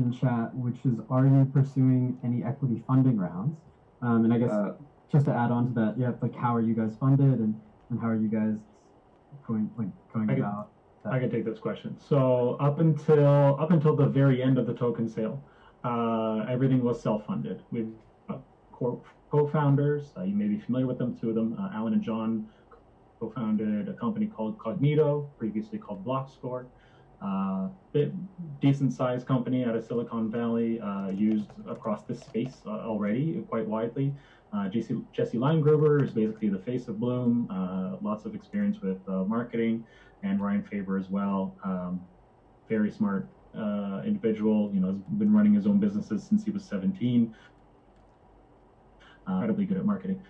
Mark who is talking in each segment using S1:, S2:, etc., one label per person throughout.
S1: in chat, which is, are you pursuing any equity funding rounds? And I guess just to add on to that, yeah, like how are you guys funded, and how are you guys going about that?
S2: I can take this question. So up until the very end of the token sale, everything was self-funded. We've co-founders. You may be familiar with them, two of them, Alan and John, co-founded a company called Cognito, previously called Blockscore. Decent-sized company out of Silicon Valley, used across this space already quite widely. Jesse Liengruber is basically the face of Bloom, lots of experience with marketing, and Ryan Faber as well. Very smart individual, has been running his own businesses since he was 17. Incredibly good at marketing.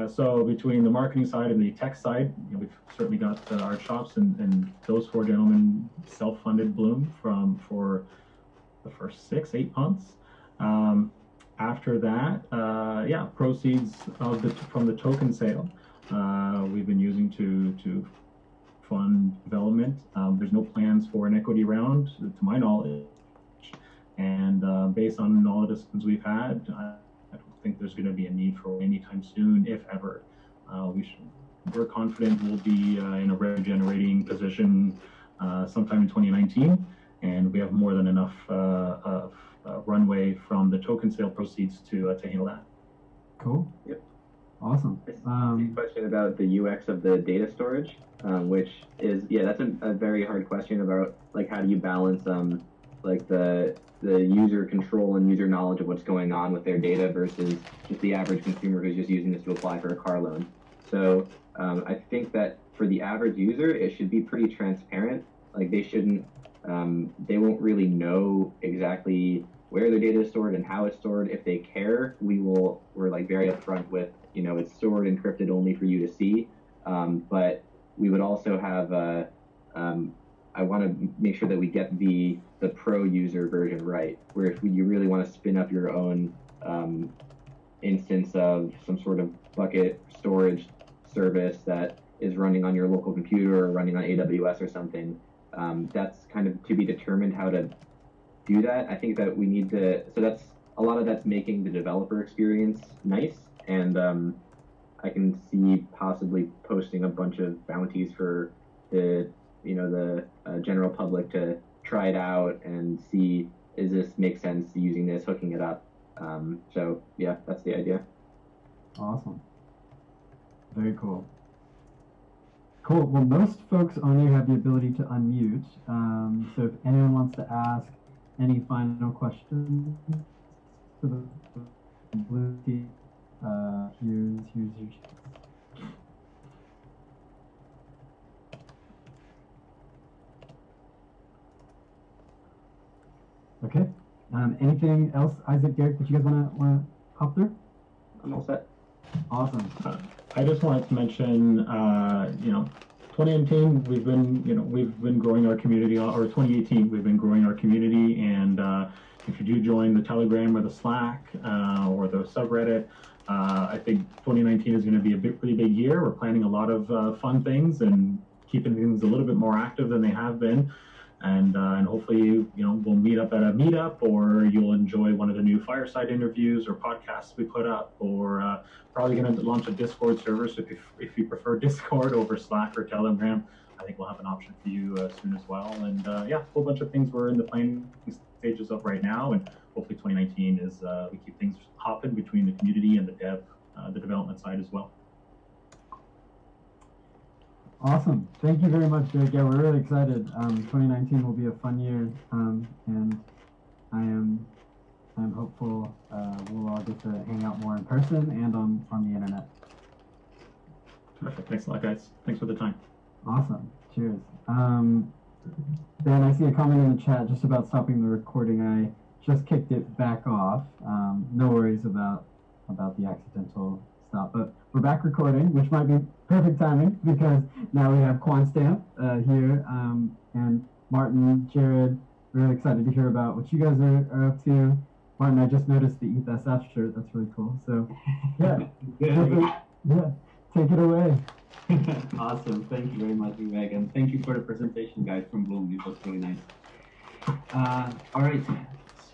S2: So between the marketing side and the tech side, we've certainly got our chops, and those four gentlemen self-funded Bloom for the first 6-8 months. After that, proceeds from the token sale we've been using to fund development. There's no plans for an equity round, to my knowledge, and based on all the discussions we've had, I don't think there's going to be a need for anytime soon, if ever. We're confident we'll be in a revenue-generating position sometime in 2019, and we have more than enough runway from the token sale proceeds to handle that.
S1: Cool.
S3: Yep.
S1: Awesome.
S3: Question about the UX of the data storage, which is, that's a very hard question about, like, how do you balance like the user control and user knowledge of what's going on with their data versus just the average consumer who's just using this to apply for a car loan. So I think that for the average user, it should be pretty transparent. Like, they shouldn't, they won't really know exactly where their data is stored and how it's stored. If they care, we're like very upfront with, it's stored encrypted only for you to see. But we would also have, I want to make sure that we get the pro user version right, where if you really want to spin up your own instance of some sort of bucket storage service that is running on your local computer or running on AWS or something, that's kind of to be determined how to do that. I think that we need to, so that's a lot of that's making the developer experience nice, and I can see possibly posting a bunch of bounties for the general public to try it out and see, does this make sense using this, hooking it up. So yeah, that's the idea.
S1: Awesome. Very cool. Cool. Well, most folks only have the ability to unmute. So if anyone wants to ask any final questions to the blue team, here's your chance. Okay. Anything else, Isaac, Derek, that you guys want to hop through?
S3: I'm all set.
S1: Awesome.
S2: I just wanted to mention, 2019 we've been growing our community, or 2018 we've been growing our community, and if you do join the Telegram or the Slack or the subreddit, I think 2019 is going to be a pretty big year. We're planning a lot of fun things and keeping things a little bit more active than they have been. And hopefully, we'll meet up at a meetup, or you'll enjoy one of the new fireside interviews or podcasts we put up, or probably going to launch a Discord server. So if you prefer Discord over Slack or Telegram, I think we'll have an option for you soon as well. And a whole bunch of things we're in the planning stages of right now. And hopefully 2019 is we keep things hopping between the community and the development side as well.
S1: Awesome. Thank you very much, Derek. Yeah, we're really excited. 2019 will be a fun year, and I am hopeful we'll all get to hang out more in person and on the internet.
S2: Perfect. Thanks a lot, guys. Thanks for the time.
S1: Awesome. Cheers. Ben, I see a comment in the chat just about stopping the recording. I just kicked it back off. No worries about the accidental stop, but we're back recording, which might be perfect timing because now we have QuantStamp here, and Martin, Jared, really excited to hear about what you guys are up to. Martin, I just noticed the ETHSF shirt. That's really cool. So, yeah, take it away.
S4: Awesome. Thank you very much, Vivek, and thank you for the presentation, guys, from Bloom. It was really nice. All right.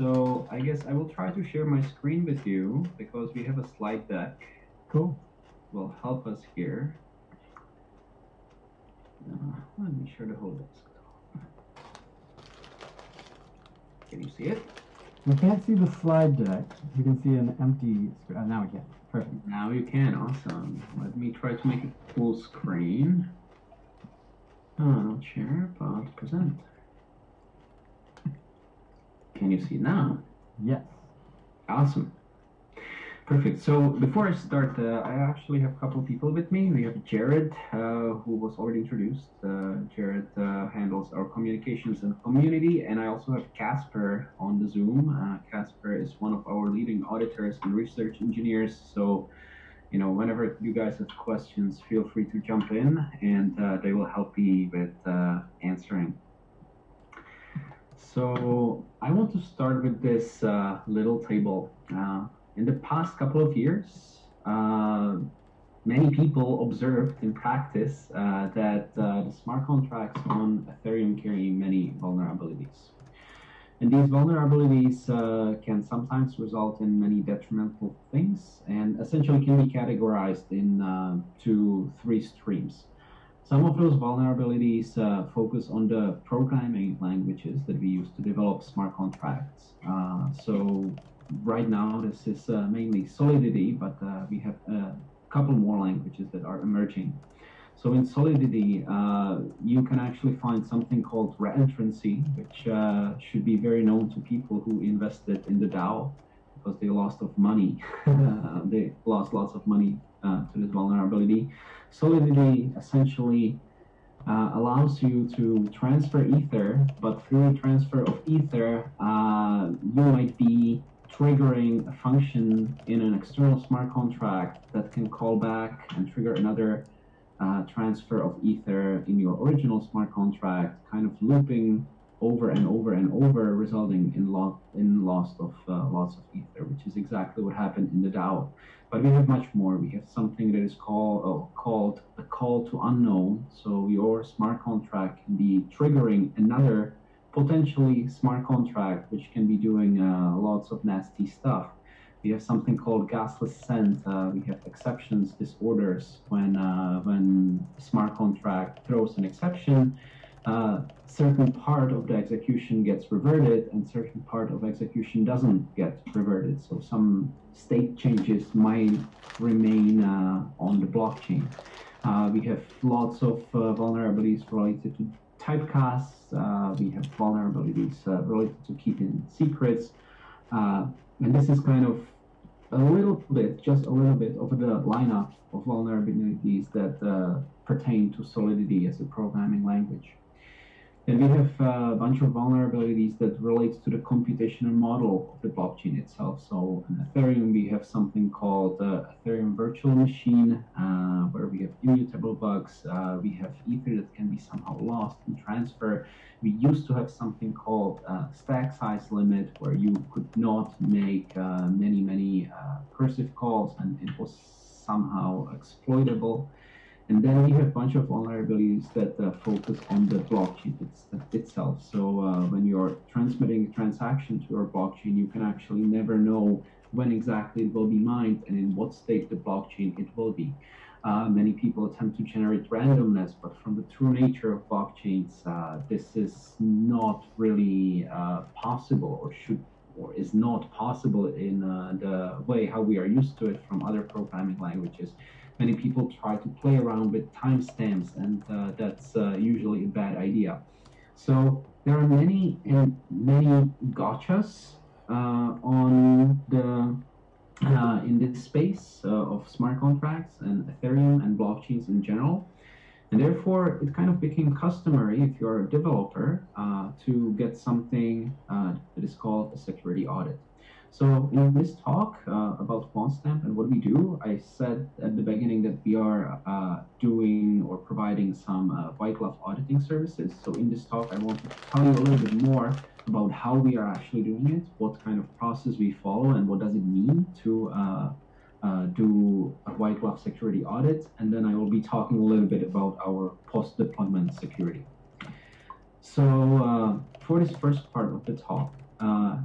S4: So I guess I will try to share my screen with you because we have a slide deck.
S1: Cool.
S4: Will help us here. Let me share the whole desktop. Can you see it?
S1: We can't see the slide deck. We can see an empty screen. Now we can. Perfect.
S4: Now you can. Awesome. Let me try to make it full screen. Not share, but present. Can you see it now?
S1: Yes.
S4: Awesome. Perfect. So before I start, I actually have a couple of people with me. We have Jared, who was already introduced. Jared handles our communications and community, and I also have Casper on the Zoom. Casper is one of our leading auditors and research engineers. So, you know, whenever you guys have questions, feel free to jump in, and they will help me with answering. So I want to start with this little table. In the past couple of years, many people observed in practice that the smart contracts on Ethereum carry many vulnerabilities. And these vulnerabilities can sometimes result in many detrimental things and essentially can be categorized in 2-3 streams. Some of those vulnerabilities focus on the programming languages that we use to develop smart contracts. So right now, this is mainly Solidity, but we have a couple more languages that are emerging. So in Solidity, you can actually find something called reentrancy, which should be very known to people who invested in the DAO because they lost of money. They lost lots of money to this vulnerability. Solidity essentially allows you to transfer Ether, but through transfer of Ether, you might be triggering a function in an external smart contract that can call back and trigger another transfer of Ether in your original smart contract, kind of looping over and over and over, resulting in loss of lots of Ether, which is exactly what happened in the DAO. But we have much more. We have something that is called a call to unknown. So your smart contract can be triggering another potentially smart contract, which can be doing lots of nasty stuff. We have something called gasless send. We have exceptions, disorders. When a smart contract throws an exception, certain part of the execution gets reverted and certain part of execution doesn't get reverted. So some state changes might remain on the blockchain. We have lots of vulnerabilities related to typecasts. We have vulnerabilities related to keeping secrets. And this is kind of a little bit, just a little bit of the lineup of vulnerabilities that pertain to Solidity as a programming language. Then we have a bunch of vulnerabilities that relates to the computational model of the blockchain itself. So in Ethereum, we have something called Ethereum virtual machine, where we have immutable bugs. We have Ether that can be somehow lost in transfer. We used to have something called stack size limit, where you could not make many cursive calls, and it was somehow exploitable. And then we have a bunch of vulnerabilities that focus on the blockchain itself. So when you're transmitting a transaction to your blockchain, you can actually never know when exactly it will be mined and in what state the blockchain it will be. Many people attempt to generate randomness, but from the true nature of blockchains, this is not really possible or is not possible in the way how we are used to it from other programming languages. Many people try to play around with timestamps, and that's usually a bad idea. So there are many gotchas on the in this space of smart contracts and Ethereum and blockchains in general. And therefore, it kind of became customary, if you're a developer, to get something that is called a security audit. So in this talk about QuantStamp and what we do, I said at the beginning that we are doing or providing some white glove auditing services. So in this talk, I want to tell you a little bit more about how we are actually doing it, what kind of process we follow, and what does it mean to do a white glove security audit. And then I will be talking a little bit about our post-deployment security. So for this first part of the talk,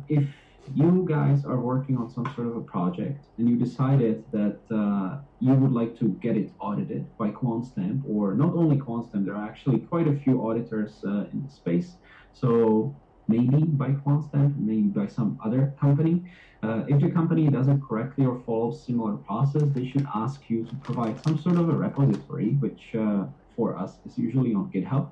S4: if you guys are working on some sort of a project and you decided that you would like to get it audited by QuantStamp, or not only QuantStamp, there are actually quite a few auditors in the space. So maybe by QuantStamp, maybe by some other company. If the company does it correctly or follows similar process, they should ask you to provide some sort of a repository, which for us is usually on GitHub,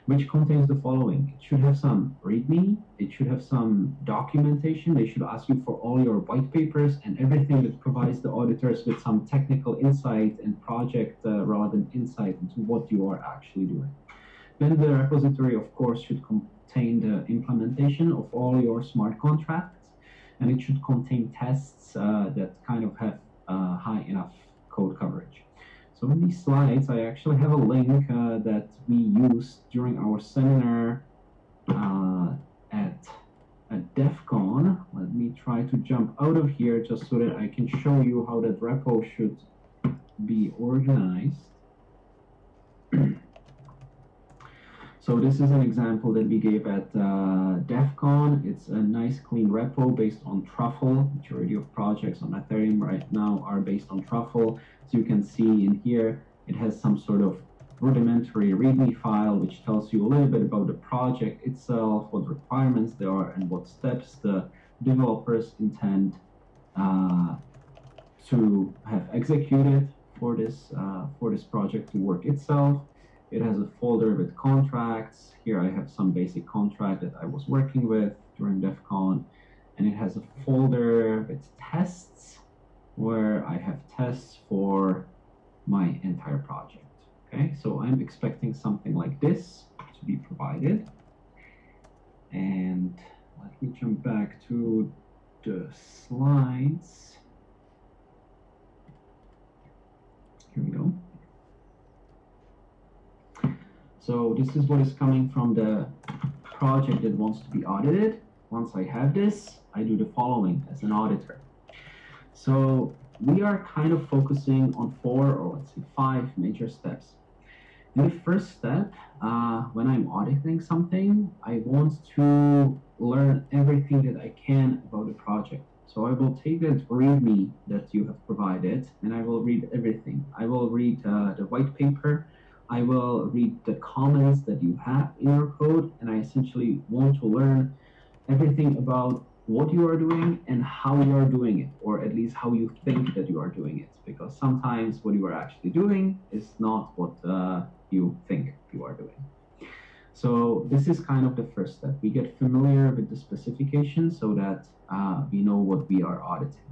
S4: which contains the following. It should have some README, it should have some documentation, they should ask you for all your white papers and everything that provides the auditors with some technical insight and project relevant insight into what you are actually doing. Then the repository, of course, should contain the implementation of all your smart contracts, and it should contain tests that kind of have high enough code coverage. So in these slides, I actually have a link that we used during our seminar at DEF CON. Let me try to jump out of here just so that I can show you how that repo should be organized. So this is an example that we gave at DEF CON. It's a nice clean repo based on Truffle. Majority of projects on Ethereum right now are based on Truffle. So you can see in here, it has some sort of rudimentary README file, which tells you a little bit about the project itself, what requirements there are, and what steps the developers intend to have executed for this project to work itself. It has a folder with contracts. Here I have some basic contract that I was working with during DEF CON. And it has a folder with tests where I have tests for my entire project. Okay, so I'm expecting something like this to be provided. And let me jump back to the slides. Here we go. So this is what is coming from the project that wants to be audited. Once I have this, I do the following as an auditor. So we are kind of focusing on 4 or let's say 5 major steps. In the first step, when I'm auditing something, I want to learn everything that I can about the project. So I will take that README that you have provided and I will read everything. I will read the white paper. I will read the comments that you have in your code, and I essentially want to learn everything about what you are doing and how you are doing it, or at least how you think that you are doing it, because sometimes what you are actually doing is not what you think you are doing. So this is kind of the first step. We get familiar with the specification so that we know what we are auditing.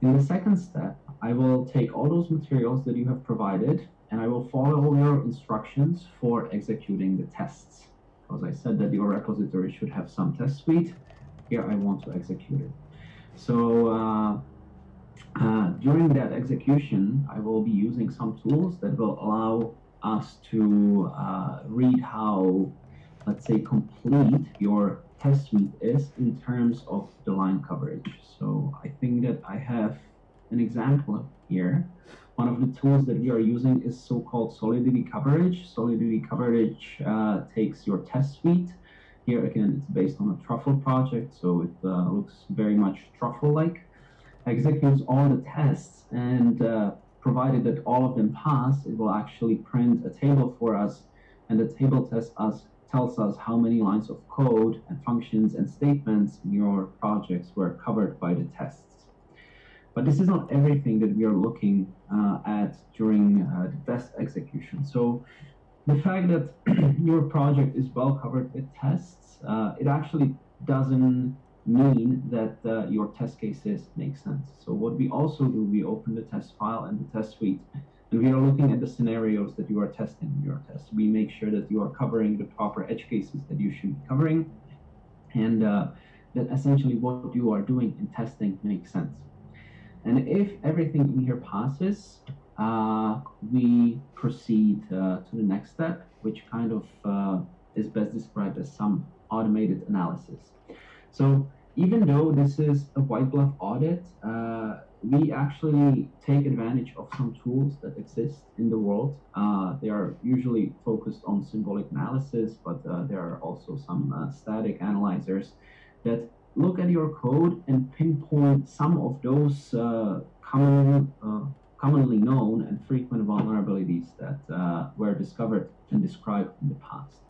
S4: In the second step, I will take all those materials that you have provided and I will follow your instructions for executing the tests. Because I said that your repository should have some test suite. Here I want to execute it. So during that execution, I will be using some tools that will allow us to read how, let's say, complete your test suite is in terms of the line coverage. So I think that I have an example here. One of the tools that we are using is so-called solidity coverage. Solidity coverage takes your test suite. Here again, it's based on a Truffle project, so it looks very much Truffle-like. Executes all the tests, and provided that all of them pass, it will actually print a table for us, and the table tells us how many lines of code and functions and statements in your projects were covered by the tests. But this is not everything that we are looking at during the test execution. So the fact that your project is well covered with tests, it actually doesn't mean that your test cases make sense. So what we also do, we open the test file and the test suite, and we are looking at the scenarios that you are testing in your test. We make sure that you are covering the proper edge cases that you should be covering, and that essentially what you are doing in testing makes sense. And if everything in here passes, we proceed to the next step, which kind of is best described as some automated analysis. So even though this is a white glove audit, we actually take advantage of some tools that exist in the world. They are usually focused on symbolic analysis, but there are also some static analyzers that look at your code and pinpoint some of those commonly known and frequent vulnerabilities that were discovered and described in the past.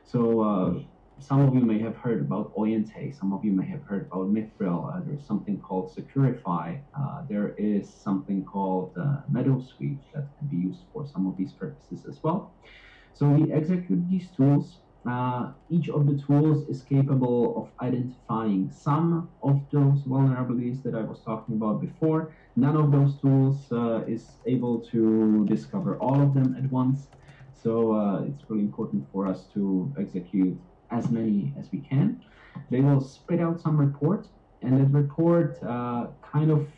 S4: So some of you may have heard about Oyente, some of you may have heard about Mithril, there's something called Securify, there is something called Meadowsweep that can be used for some of these purposes as well. So we execute these tools. Each of the tools is capable of identifying some of those vulnerabilities that I was talking about before. None of those tools is able to discover all of them at once. So it's really important for us to execute as many as we can. They will spit out some report, and that report kind of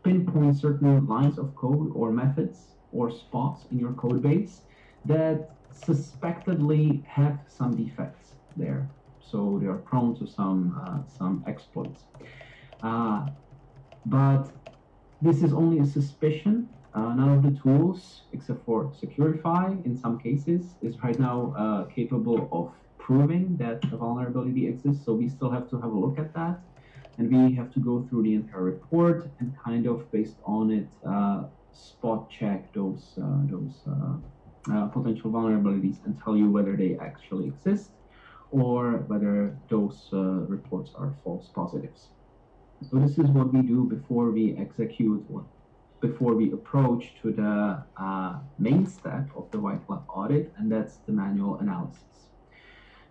S4: pinpoints certain lines of code or methods or spots in your code base that suspectedly have some defects there. So they are prone to some exploits. But this is only a suspicion. None of the tools, except for Securify in some cases, is right now capable of proving that a vulnerability exists. So we still have to have a look at that. And we have to go through the entire report and kind of, based on it, spot check those potential vulnerabilities and tell you whether they actually exist or whether those reports are false positives. So this is what we do before we execute or before we approach to the main step of the white lab audit, and that's the manual analysis.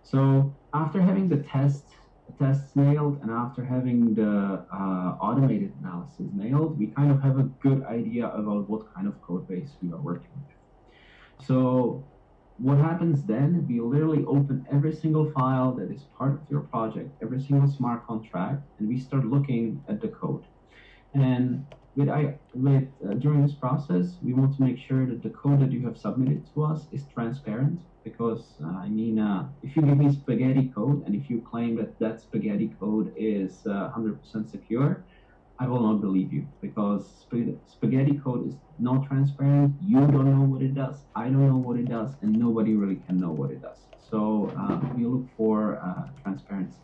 S4: So after having the tests nailed and after having the automated analysis nailed, we kind of have a good idea about what kind of code base we are working with. So what happens then, we literally open every single file that is part of your project, every single smart contract, and we start looking at the code. And during this process, we want to make sure that the code that you have submitted to us is transparent, because if you give me spaghetti code and if you claim that that spaghetti code is 100% secure, I will not believe you, because spaghetti code is not transparent. You don't know what it does, I don't know what it does, and nobody really can know what it does. So we look for transparency.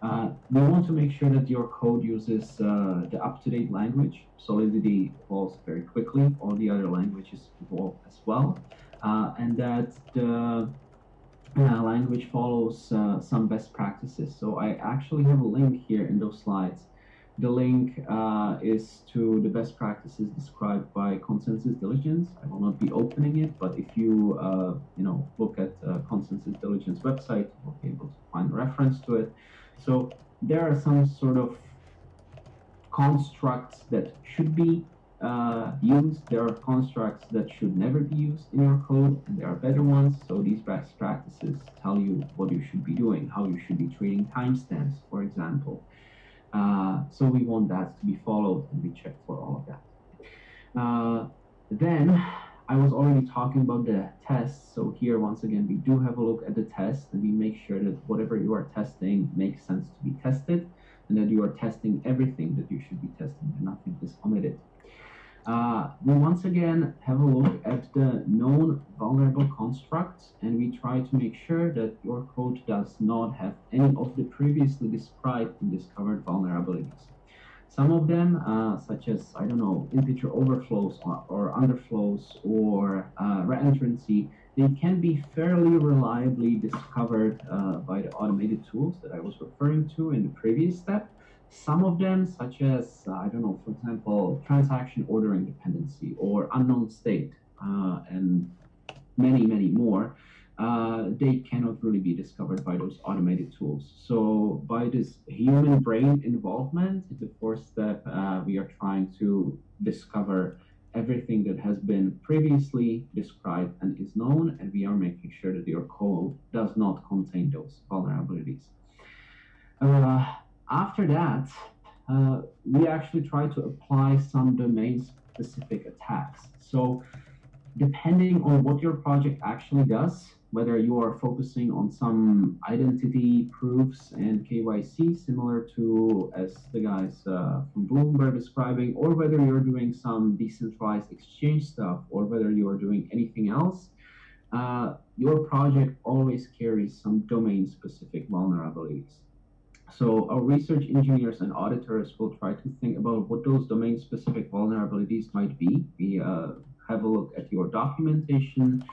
S4: We want to make sure that your code uses the up-to-date language. Solidity evolves very quickly. All the other languages evolve as well. And that the language follows some best practices. So I actually have a link here in those slides. The link is to the best practices described by Consensus Diligence. I will not be opening it, but if you look at Consensus Diligence website, you'll be able to find a reference to it. So there are some sort of constructs that should be used. There are constructs that should never be used in your code, and there are better ones. So these best practices tell you what you should be doing, how you should be treating timestamps, for example. So we want that to be followed, and we check for all of that. Then I was already talking about the tests. So here, once again, we do have a look at the test, and we make sure that whatever you are testing makes sense to be tested, and that you are testing everything that you should be testing and nothing is omitted. We once again have a look at the known vulnerable constructs, and we try to make sure that your code does not have any of the previously described and discovered vulnerabilities. Some of them, such as, integer overflows or underflows or reentrancy, they can be fairly reliably discovered by the automated tools that I was referring to in the previous step. Some of them, such as, for example, transaction ordering dependency or unknown state, and many, many more, they cannot really be discovered by those automated tools. So by this human brain involvement in the fourth step, we are trying to discover everything that has been previously described and is known, and we are making sure that your code does not contain those vulnerabilities. After that, we actually try to apply some domain-specific attacks. So depending on what your project actually does, whether you are focusing on some identity proofs and KYC, similar to as the guys from Bloom were describing, or whether you're doing some decentralized exchange stuff, or whether you are doing anything else, your project always carries some domain-specific vulnerabilities. So our research engineers and auditors will try to think about what those domain-specific vulnerabilities might be. We have a look at your documentation.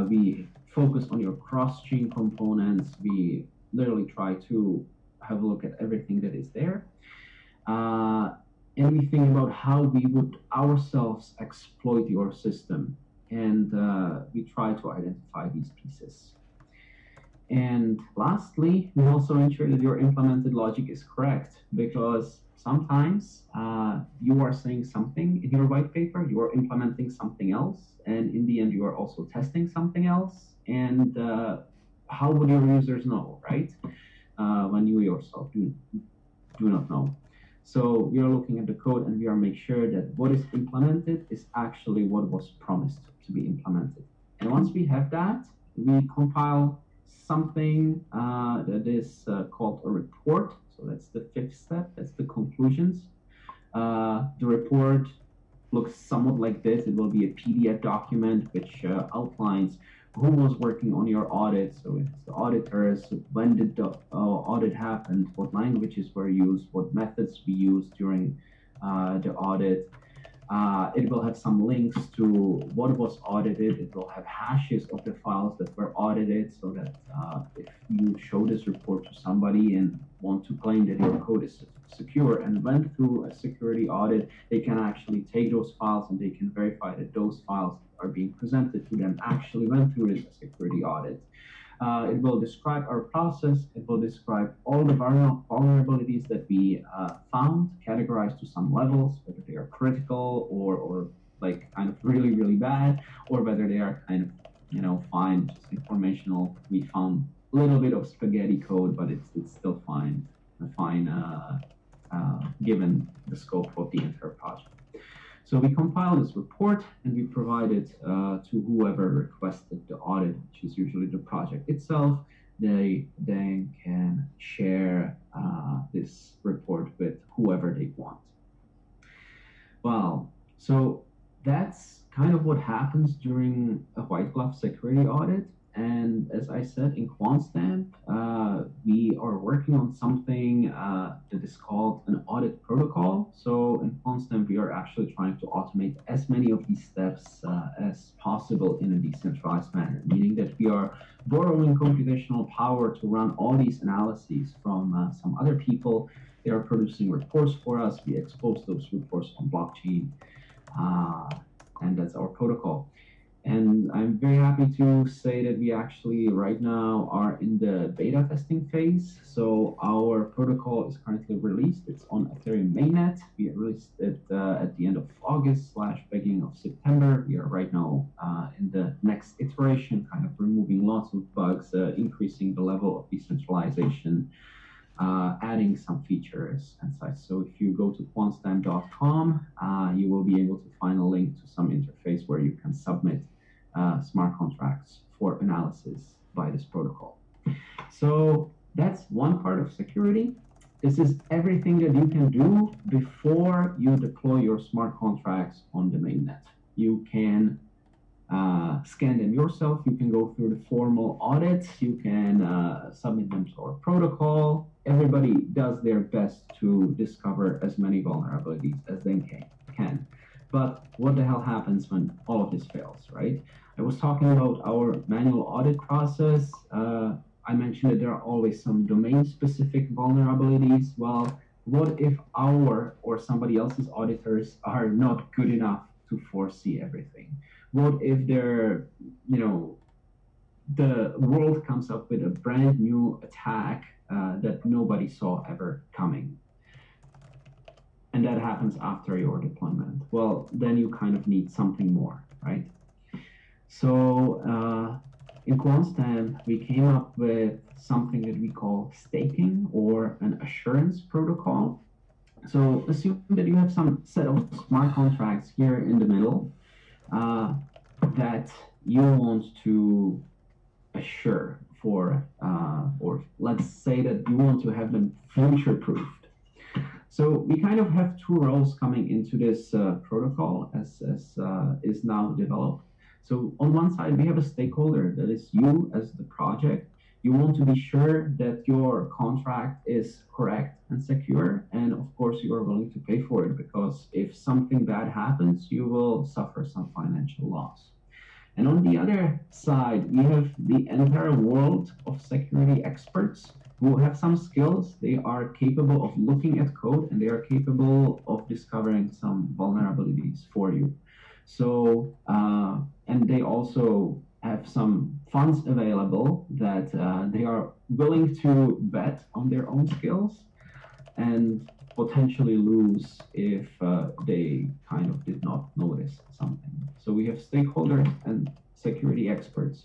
S4: We focus on your cross-chain components. We literally try to have a look at everything that is there. And we think about how we would ourselves exploit your system. And we try to identify these pieces. And lastly, we also ensure that your implemented logic is correct, because sometimes you are saying something in your white paper, you are implementing something else, and in the end, you are also testing something else. And how would your users know, right? When you yourself do not know. So we are looking at the code and we are making sure that what is implemented is actually what was promised to be implemented. And once we have that, we compile something that is called a report. So that's the fifth step, that's the conclusions. The report looks somewhat like this. It will be a PDF document which outlines who was working on your audit. So it's the auditors, when did the audit happen, what languages were used, what methods we used during the audit. It will have some links to what was audited. It will have hashes of the files that were audited, so that if you show this report to somebody and want to claim that your code is secure and went through a security audit, they can actually take those files and they can verify that those files are being presented to them actually went through this security audit. It will describe our process. It will describe all the vulnerabilities that we found, categorized to some levels, whether they are critical or like kind of really, really bad, or whether they are kind of, fine, just informational. We found a little bit of spaghetti code, but it's still fine given the scope of the entire project. So we compile this report and we provide it to whoever requested the audit, which is usually the project itself. They then can share this report with whoever they want. Well, so that's kind of what happens during a white glove security audit. And as I said, in QuantStamp, we are working on something that is called an audit protocol. So in QuantStamp, we are actually trying to automate as many of these steps as possible in a decentralized manner, meaning that we are borrowing computational power to run all these analyses from some other people. They are producing reports for us. We expose those reports on blockchain, and that's our protocol. And I'm very happy to say that we actually right now are in the beta testing phase. So our protocol is currently released. It's on Ethereum mainnet. We released it at the end of August / beginning of September. We are right now in the next iteration, kind of removing lots of bugs, increasing the level of decentralization, adding some features and such. So if you go to quantstamp.com, you will be able to find a link to some interface where you can submit smart contracts for analysis by this protocol. So that's one part of security. This is everything that you can do before you deploy your smart contracts on the mainnet. You can scan them yourself. You can go through the formal audits. You can submit them to our protocol. Everybody does their best to discover as many vulnerabilities as they can. But what the hell happens when all of this fails, right? I was talking about our manual audit process. I mentioned that there are always some domain-specific vulnerabilities. Well, what if our or somebody else's auditors are not good enough to foresee everything? What if the world comes up with a brand new attack that nobody saw ever coming? And that happens after your deployment. Well, then you kind of need something more, right? So in QuantStamp, we came up with something that we call staking or an assurance protocol. So assume that you have some set of smart contracts here in the middle that you want to assure for, or let's say that you want to have them future-proofed. So we kind of have two roles coming into this protocol as is now developed. So on one side, we have a stakeholder that is you as the project. you want to be sure that your contract is correct and secure, and of course you are willing to pay for it, because if something bad happens, you will suffer some financial loss. And on the other side, we have the entire world of security experts who have some skills. They are capable of looking at code, and they are capable of discovering some vulnerabilities for you. So, and they also have some funds available that they are willing to bet on their own skills and potentially lose if they kind of did not notice something. So we have stakeholders and security experts.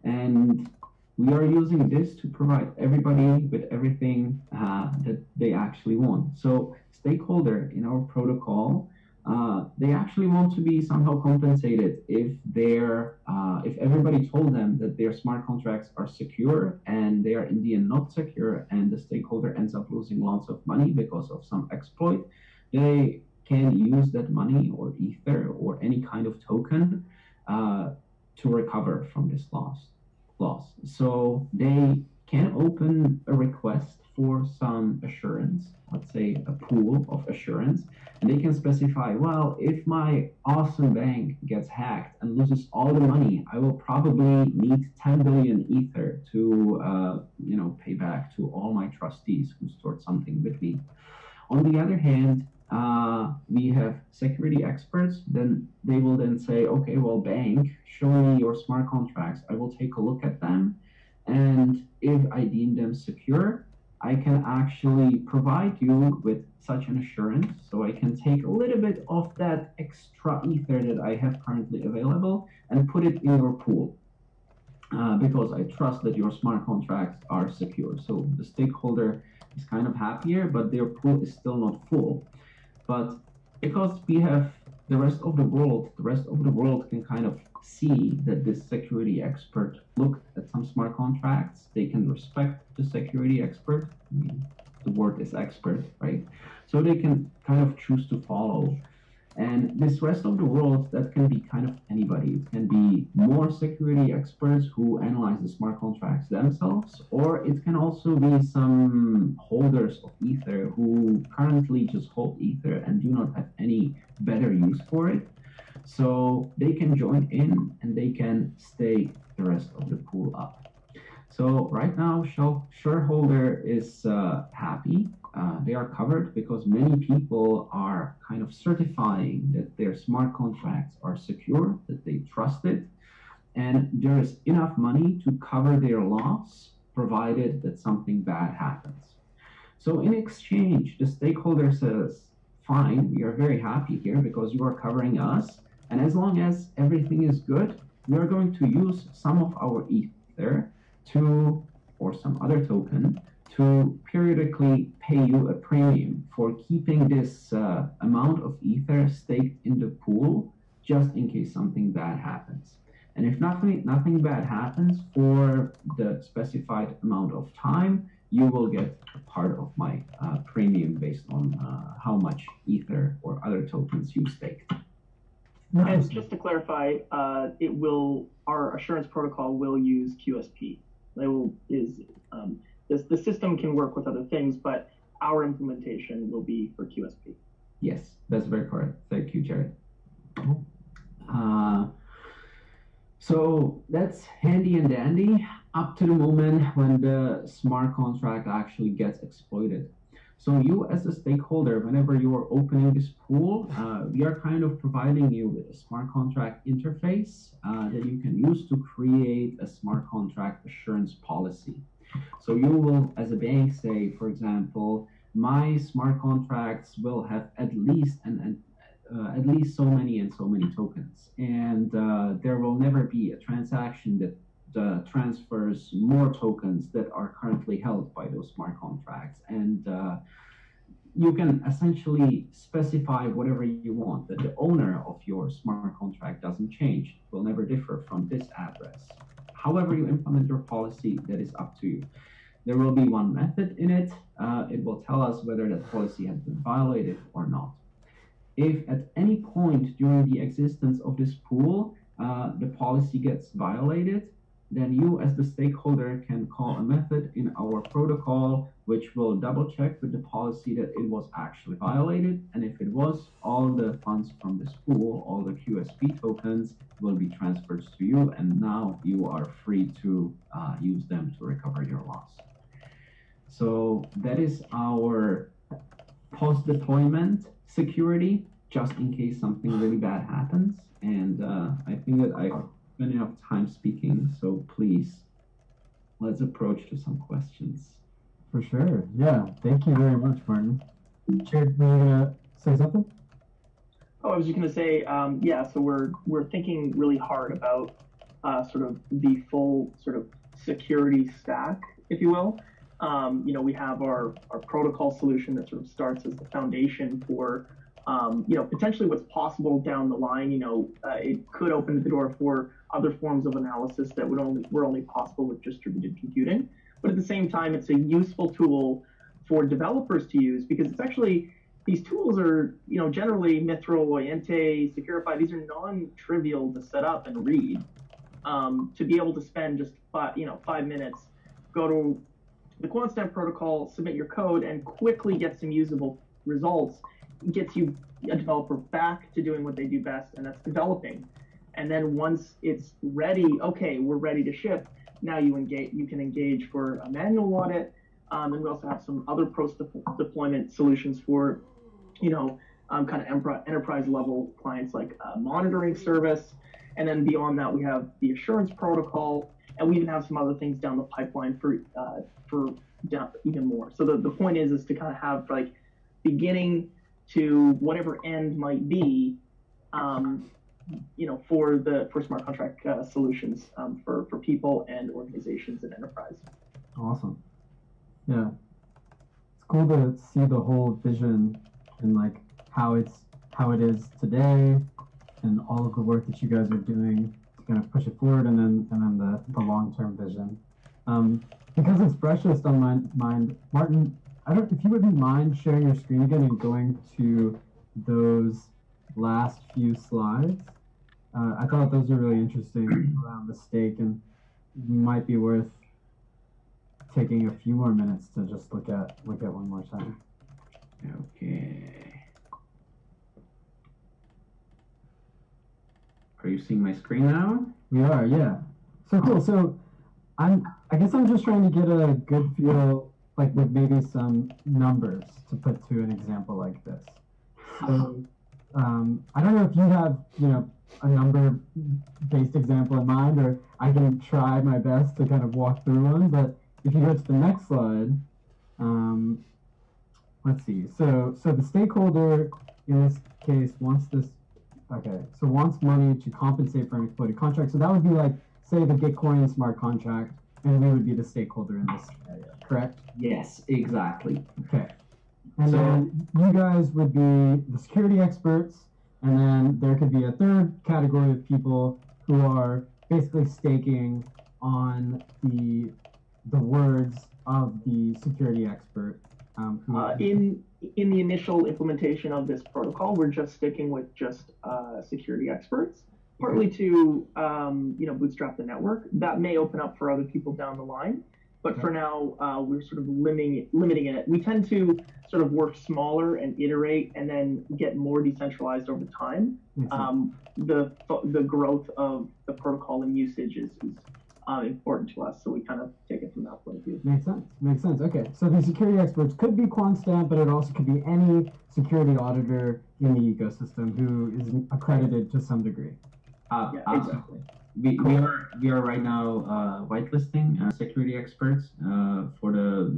S4: And we are using this to provide everybody with everything that they actually want. So stakeholder in our protocol, they actually want to be somehow compensated if everybody told them that their smart contracts are secure and they are in the end not secure, and the stakeholder ends up losing lots of money because of some exploit. They can use that money or ether or any kind of token to recover from this loss. So they can open a request for some assurance, let's say a pool of assurance, and they can specify, well, if my awesome bank gets hacked and loses all the money, I will probably need 10 billion ether to pay back to all my trustees who stored something with me. On the other hand, we have security experts. Then they will then say, okay, well, bank, show me your smart contracts. I will take a look at them. And if I deem them secure, I can actually provide you with such an assurance. So I can take a little bit of that extra ether that I have currently available and put it in your pool. Because I trust that your smart contracts are secure. So the stakeholder is kind of happier, but their pool is still not full. But because we have the rest of the world can kind of see that this security expert looked at some smart contracts. They can respect the security expert. I mean, the word is expert, right? So they can kind of choose to follow. And this rest of the world, that can be kind of anybody. It can be more security experts who analyze the smart contracts themselves, or it can also be some holders of Ether who currently just hold Ether and do not have any better use for it. So they can join in and they can stake the rest of the pool up. So right now, shareholder is happy. They are covered because many people are kind of certifying that their smart contracts are secure, that they trust it, and there is enough money to cover their loss, provided that something bad happens. So in exchange, the stakeholder says, fine, we are very happy here because you are covering us, and as long as everything is good, we are going to use some of our ether or some other token to periodically pay you a premium for keeping this amount of ether staked in the pool, just in case something bad happens. And if nothing bad happens for the specified amount of time, you will get a part of my premium based on how much ether or other tokens you staked.
S5: And just to clarify, our assurance protocol will use QSP. The system can work with other things, but our implementation will be for QSP.
S4: Yes, that's very correct. Thank you, Jared. So that's handy and dandy up to the moment when the smart contract actually gets exploited. So you as a stakeholder, whenever you are opening this pool, we are kind of providing you with a smart contract interface that you can use to create a smart contract assurance policy. So you will, as a bank, say, for example, my smart contracts will have at least so many and so many tokens, and there will never be a transaction that transfers more tokens that are currently held by those smart contracts. And you can essentially specify whatever you want, that the owner of your smart contract doesn't change. It will never differ from this address. However you implement your policy, that is up to you. There will be one method in it. It will tell us whether that policy has been violated or not. If at any point during the existence of this pool, the policy gets violated, then you as the stakeholder can call a method in our protocol which will double check with the policy that it was actually violated, and if it was, all the funds from this pool, all the QSP tokens, will be transferred to you, and now you are free to use them to recover your loss. So that is our post-deployment security, just in case something really bad happens. And I think that I've spent enough time speaking, so please, let's approach to some questions.
S1: For sure. Yeah. Thank you very much, Martin. Jared, were you gonna say something?
S5: Oh, I was just going to say, yeah. So we're thinking really hard about sort of the full sort of security stack, if you will. We have our protocol solution that sort of starts as the foundation for potentially what's possible down the line. It could open the door for other forms of analysis that were only possible with distributed computing. But at the same time, it's a useful tool for developers to use, because it's actually, these tools are, generally Mithril, Oriente, Securify. These are non-trivial to set up and read. To be able to spend just 5 minutes, go to the QuantStamp protocol, submit your code, and quickly get some usable results, gets you a developer back to doing what they do best, and that's developing. And then once it's ready, okay, we're ready to ship. Now you can engage for a manual audit, and we also have some other post-deployment solutions for, kind of enterprise level clients, like monitoring service. And then beyond that, we have the assurance protocol, and we even have some other things down the pipeline for even more. So the point is to kind of have like beginning to whatever end might be, for smart contract solutions for people and organizations and enterprise.
S1: Awesome. Yeah, it's cool to see the whole vision and like how it is today, and all of the work that you guys are doing to kind of push it forward, and then the long-term vision. Because it's freshest on my mind, Martin, if you wouldn't mind sharing your screen again and going to those last few slides. I thought those were really interesting around the stake, and might be worth taking a few more minutes to just look at one more time.
S4: Okay. Are you seeing my screen now?
S1: We are, yeah. So cool. So I guess I'm just trying to get a good feel, like with maybe some numbers to put to an example like this. So I don't know if you have, a number-based example in mind, or I can try my best to kind of walk through one. But if you go to the next slide, let's see. So the stakeholder in this case wants this. Okay, so wants money to compensate for an exploited contract. So that would be like, say, the Gitcoin smart contract, and we would be the stakeholder in this area, correct?
S4: Yes, exactly.
S1: Okay. And then you guys would be the security experts, and then there could be a third category of people who are basically staking on the words of the security expert.
S5: In the initial implementation of this protocol, we're just sticking with just security experts, partly to bootstrap the network. That may open up for other people down the line, but for now, we're sort of limiting it. We tend to sort of work smaller and iterate, and then get more decentralized over time. The growth of the protocol and usage is important to us, so we kind of take it from that point of view.
S1: Makes sense. Okay, so the security experts could be QuantStamp, but it also could be any security auditor in the ecosystem who is accredited to some degree.
S5: Yeah, exactly.
S4: We are right now whitelisting security experts for the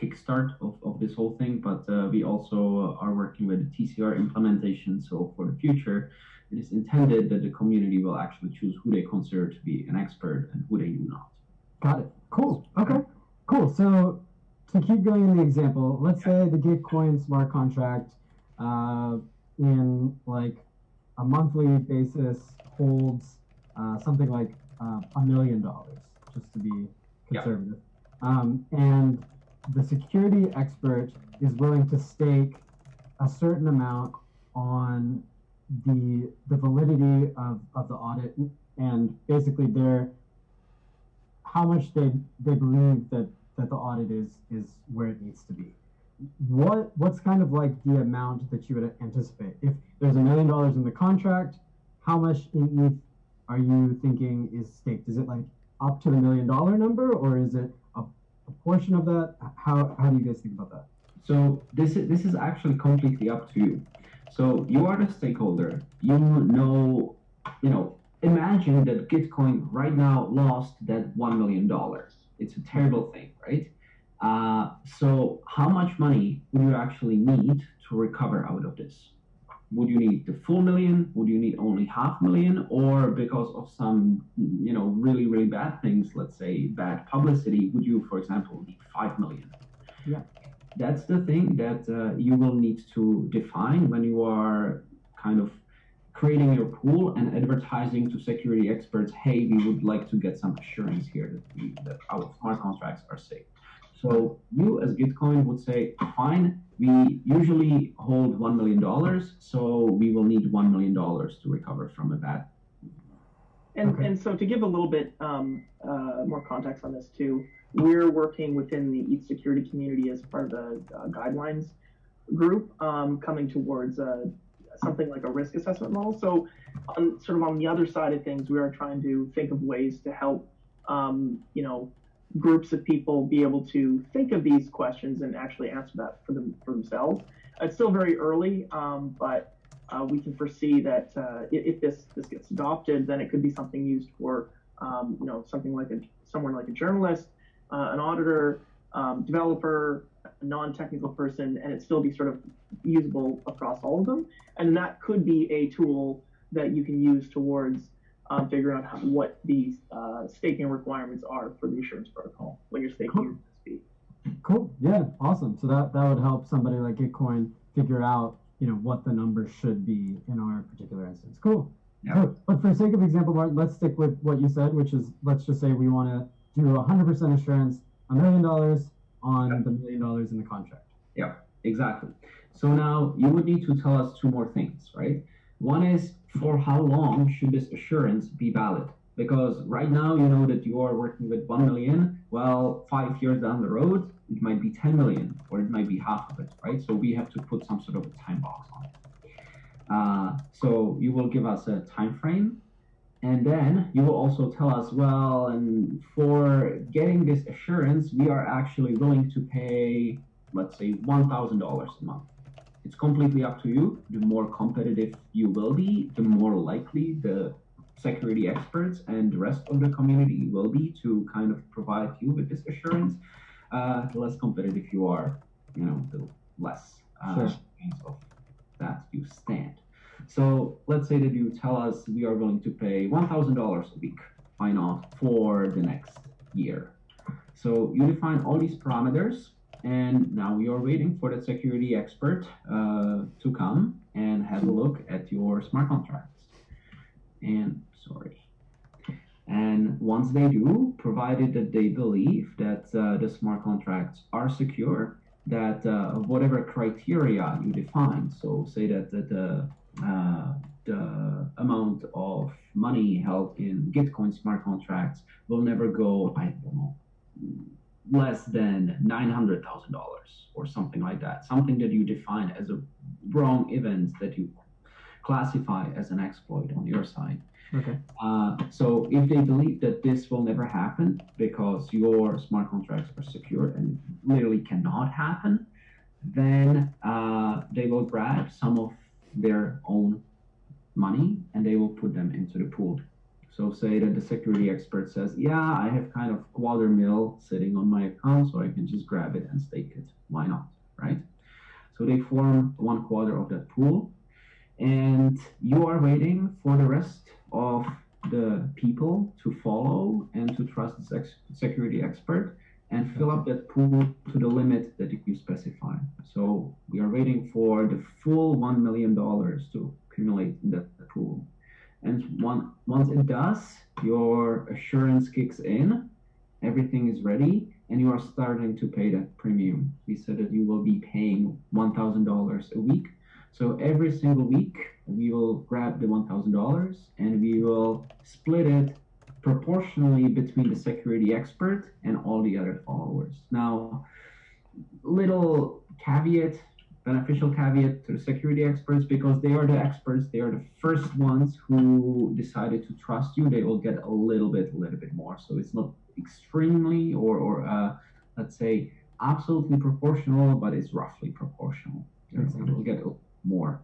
S4: kickstart of this whole thing, but we also are working with the TCR implementation. So for the future, it is intended that the community will actually choose who they consider to be an expert and who they do not.
S1: Got it. Cool. Okay. Cool. So to keep going in the example, let's say the Gitcoin smart contract in like a monthly basis holds something like $1 million, just to be conservative. And the security expert is willing to stake a certain amount on the validity of the audit, and basically how much they believe that the audit is where it needs to be. What's kind of like the amount that you would anticipate? If there's $1 million in the contract, how much in ETH are you thinking is staked? Is it like up to the $1 million number, or is it a portion of that? How do you guys think about that?
S4: So this is actually completely up to you. So you are the stakeholder. Imagine that Gitcoin right now lost that $1 million. It's a terrible thing, right? So how much money would you actually need to recover out of this? Would you need the full million? Would you need only $500,000? Or because of some, really, really bad things, let's say bad publicity, would you, for example, need 5 million?
S1: Yeah.
S4: That's the thing that you will need to define when you are kind of creating your pool and advertising to security experts, hey, we would like to get some assurance here that our smart contracts are safe. So you as Gitcoin would say, fine, we usually hold $1 million, so we will need $1 million to recover from a bad.
S5: And so to give a little bit more context on this too, we're working within the ETH security community as part of the guidelines group, coming towards something like a risk assessment model. So on the other side of things, we are trying to think of ways to help, groups of people be able to think of these questions and actually answer that for themselves. It's still very early, but we can foresee that if this gets adopted, then it could be something used for someone like a journalist, an auditor, developer, a non-technical person, and it still be sort of usable across all of them. And that could be a tool that you can use towards figuring out what these staking requirements are for the assurance protocol when you're staking your speed.
S1: Cool. Yeah. Awesome. So that would help somebody like Gitcoin figure out, what the numbers should be in our particular instance. Cool.
S4: Yeah.
S1: Cool. But for sake of example, Mark, let's stick with what you said, which is, let's just say we want to do 100% assurance, $1 million on the $1 million in the contract.
S4: Yeah, exactly. So now you would need to tell us two more things, right? One is, for how long should this assurance be valid? Because right now you know that you are working with 1 million. Well, 5 years down the road, it might be 10 million, or it might be half of it, right? So we have to put some sort of a time box on it. So you will give us a time frame, and then you will also tell us, well, and for getting this assurance, we are actually willing to pay, let's say, $1,000 a month. It's completely up to you. The more competitive you will be, the more likely the security experts and the rest of the community will be to kind of provide you with this assurance. The less competitive you are, the less chance of that you stand. So let's say that you tell us we are willing to pay $1,000 a week. Why not for the next year? So you define all these parameters, and now you're waiting for the security expert to come and have a look at your smart contracts. And once they do, provided that they believe that the smart contracts are secure, that whatever criteria you define, so say that the amount of money held in Gitcoin smart contracts will never go, I don't know, less than $900,000 or something like that. Something that you define as a wrong event that you classify as an exploit on your side.
S1: Okay.
S4: So if they believe that this will never happen because your smart contracts are secure and literally cannot happen, then they will grab some of their own money and they will put them into the pool. So say that the security expert says, yeah, I have kind of $250,000 sitting on my account, so I can just grab it and stake it. Why not, right? So they form 1/4 of that pool, and you are waiting for the rest of the people to follow and to trust the security expert and fill up that pool to the limit that you specify. So we are waiting for the full $1 million to accumulate in that pool. And once it does, your assurance kicks in, everything is ready, and you are starting to pay that premium. We said that you will be paying $1,000 a week. So every single week, we will grab the $1,000 and we will split it proportionally between the security expert and all the other followers. Now, little caveat, beneficial caveat to the security experts, because they are the experts, they are the first ones who decided to trust you, they will get a little bit more. So it's not extremely or let's say absolutely proportional, but it's roughly proportional. They will get more.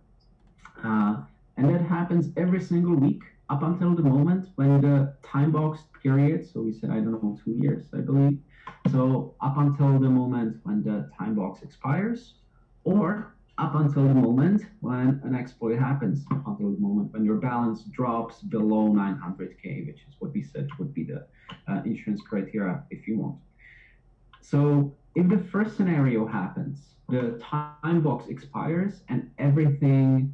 S4: And that happens every single week up until the moment when the time box period, so we said, I don't know, 2 years, I believe. So up until the moment when the time box expires, or up until the moment when an exploit happens, up until the moment when your balance drops below 900K, which is what we said would be the insurance criteria if you want. So if the first scenario happens, the time box expires and everything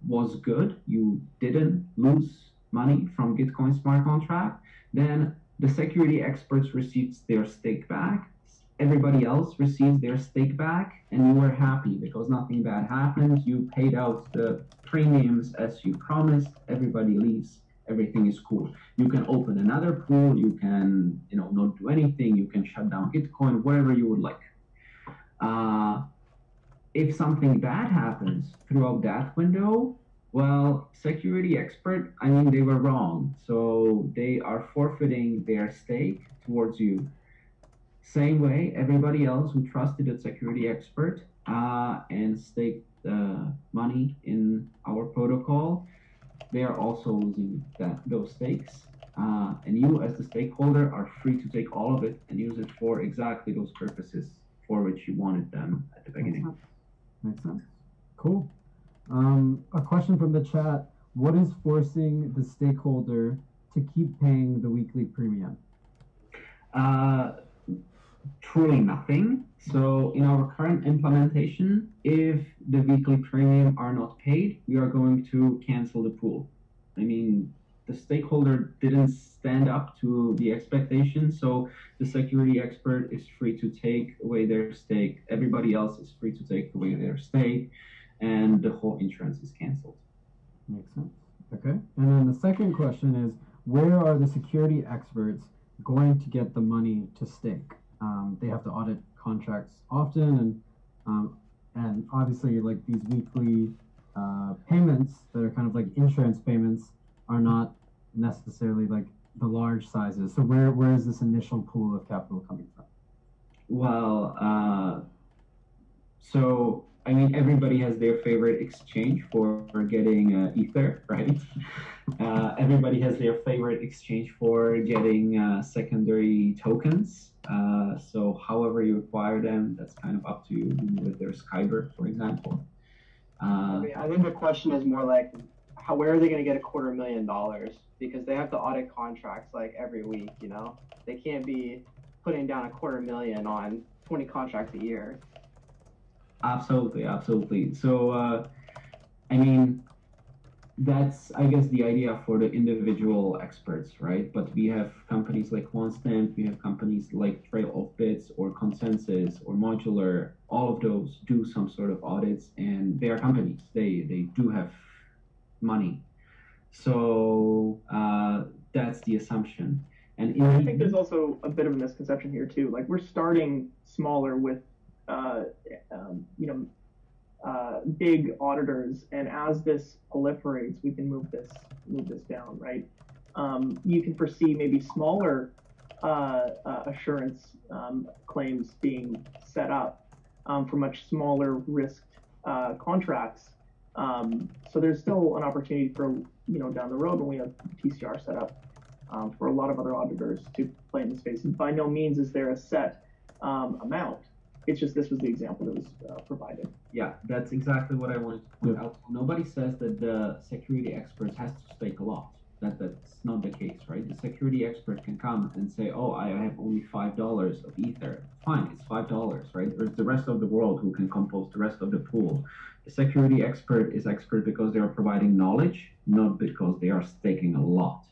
S4: was good, you didn't lose money from Gitcoin smart contract, then the security experts receives their stake back, everybody else receives their stake back, and you were happy because nothing bad happened. You paid out the premiums as you promised, everybody leaves, everything is cool. You can open another pool, you can not do anything, you can shut down Gitcoin, whatever you would like. If something bad happens throughout that window, well, security expert, they were wrong. So they are forfeiting their stake towards you. Same way, everybody else who trusted a security expert and staked money in our protocol, they are also losing those stakes. And you, as the stakeholder, are free to take all of it and use it for exactly those purposes for which you wanted them at the beginning.
S1: Makes sense. Cool. A question from the chat. What is forcing the stakeholder to keep paying the weekly premium?
S4: Truly nothing. So in our current implementation, if the weekly premium are not paid, we are going to cancel the pool. The stakeholder didn't stand up to the expectation, so the security expert is free to take away their stake. Everybody else is free to take away their stake, and the whole insurance is canceled.
S1: Makes sense. Okay. And then the second question is, where are the security experts going to get the money to stake? They have to audit contracts often, and obviously, like, these weekly payments that are kind of like insurance payments are not necessarily like the large sizes. So where is this initial pool of capital coming from?
S4: Well, everybody has their favorite exchange for getting Ether, right? Everybody has their favorite exchange for getting secondary tokens. So however you acquire them, that's kind of up to you. With their Skyber, for example.
S6: I think the question is more like, where are they going to get $250,000? Because they have to audit contracts like every week. They can't be putting down $250,000 on 20 contracts a year.
S4: Absolutely. So, that's, I guess, the idea for the individual experts, right? But we have companies like OneStamp, we have companies like Trail of Bits or Consensus or Modular. All of those do some sort of audits, and they are companies. They do have money. So that's the assumption. And
S5: I think there's also a bit of a misconception here too. Like, we're starting smaller with big auditors, and as this proliferates, we can move this down, right? You can foresee maybe smaller assurance claims being set up for much smaller risked contracts. So there's still an opportunity for down the road when we have TCR set up for a lot of other auditors to play in the space. And by no means is there a set amount. It's just this was the example that was provided.
S4: Yeah, that's exactly what I wanted to point out. Nobody says that the security expert has to stake a lot. That's not the case, right? The security expert can come and say, oh, I have only $5 of Ether. Fine, it's $5, right? There's the rest of the world who can compose the rest of the pool. The security expert is expert because they are providing knowledge, not because they are staking a lot.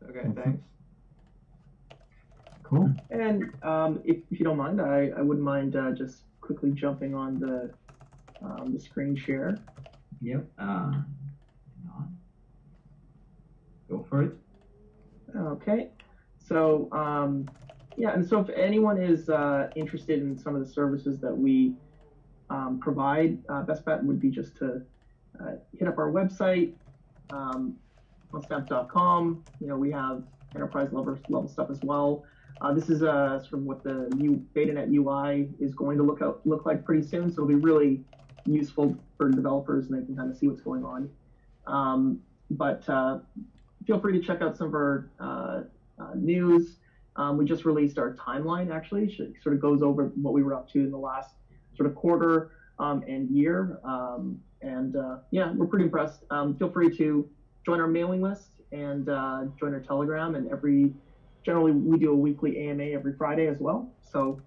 S6: Okay, thanks.
S1: Cool.
S5: And if you don't mind, I wouldn't mind just quickly jumping on the screen share.
S4: Yep. go for it.
S5: Okay. So, yeah, and so if anyone is interested in some of the services that we provide, best bet would be just to hit up our website, on stamp.com. We have enterprise level stuff as well. This is sort of what the new BetaNet UI is going to look like pretty soon. So it'll be really useful for developers, and they can kind of see what's going on. But feel free to check out some of our news. We just released our timeline, actually. It sort of goes over what we were up to in the last sort of quarter and year. Yeah, we're pretty impressed. Feel free to join our mailing list and join our Telegram. And generally, we do a weekly AMA every Friday as well. So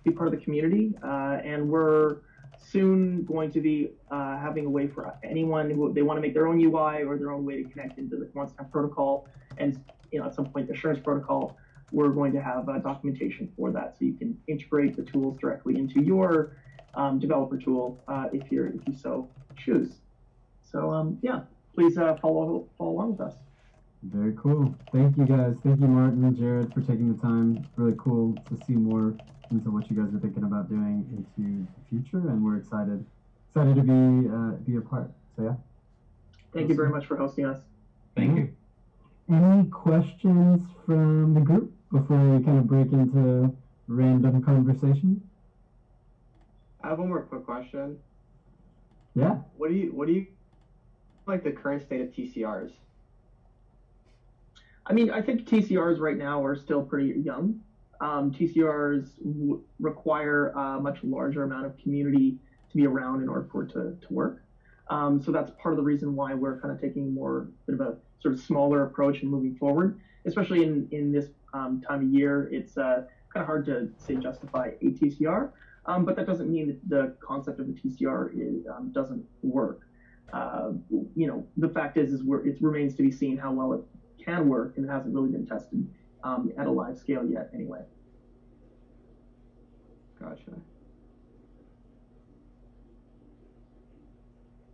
S5: be part of the community. And we're soon going to be having a way for anyone who they want to make their own UI or their own way to connect into the QuantStamp protocol, and at some point the assurance protocol. We're going to have documentation for that, so you can integrate the tools directly into your developer tool if you so choose. So yeah, please follow along with us.
S1: Very cool. Thank you guys. Thank you, Martin and Jared, for taking the time. Really cool to see more into what you guys are thinking about doing into the future, and we're excited to be a part. So yeah.
S5: Thank you very much for hosting us.
S4: Thank you.
S1: Any questions from the group before we kind of break into random conversation?
S6: I have one more quick question.
S1: Yeah.
S6: What do you like the current state of TCRs?
S5: I mean, I think TCRs right now are still pretty young. TCRs require a much larger amount of community to be around in order for it to work. So that's part of the reason why we're kind of taking more bit of a sort of smaller approach and moving forward, especially in this time of year. It's kind of hard to say justify a TCR, but that doesn't mean that the concept of a TCR doesn't work. The fact is it remains to be seen how well it can work, and it hasn't really been tested at a live scale yet anyway.
S6: Gotcha.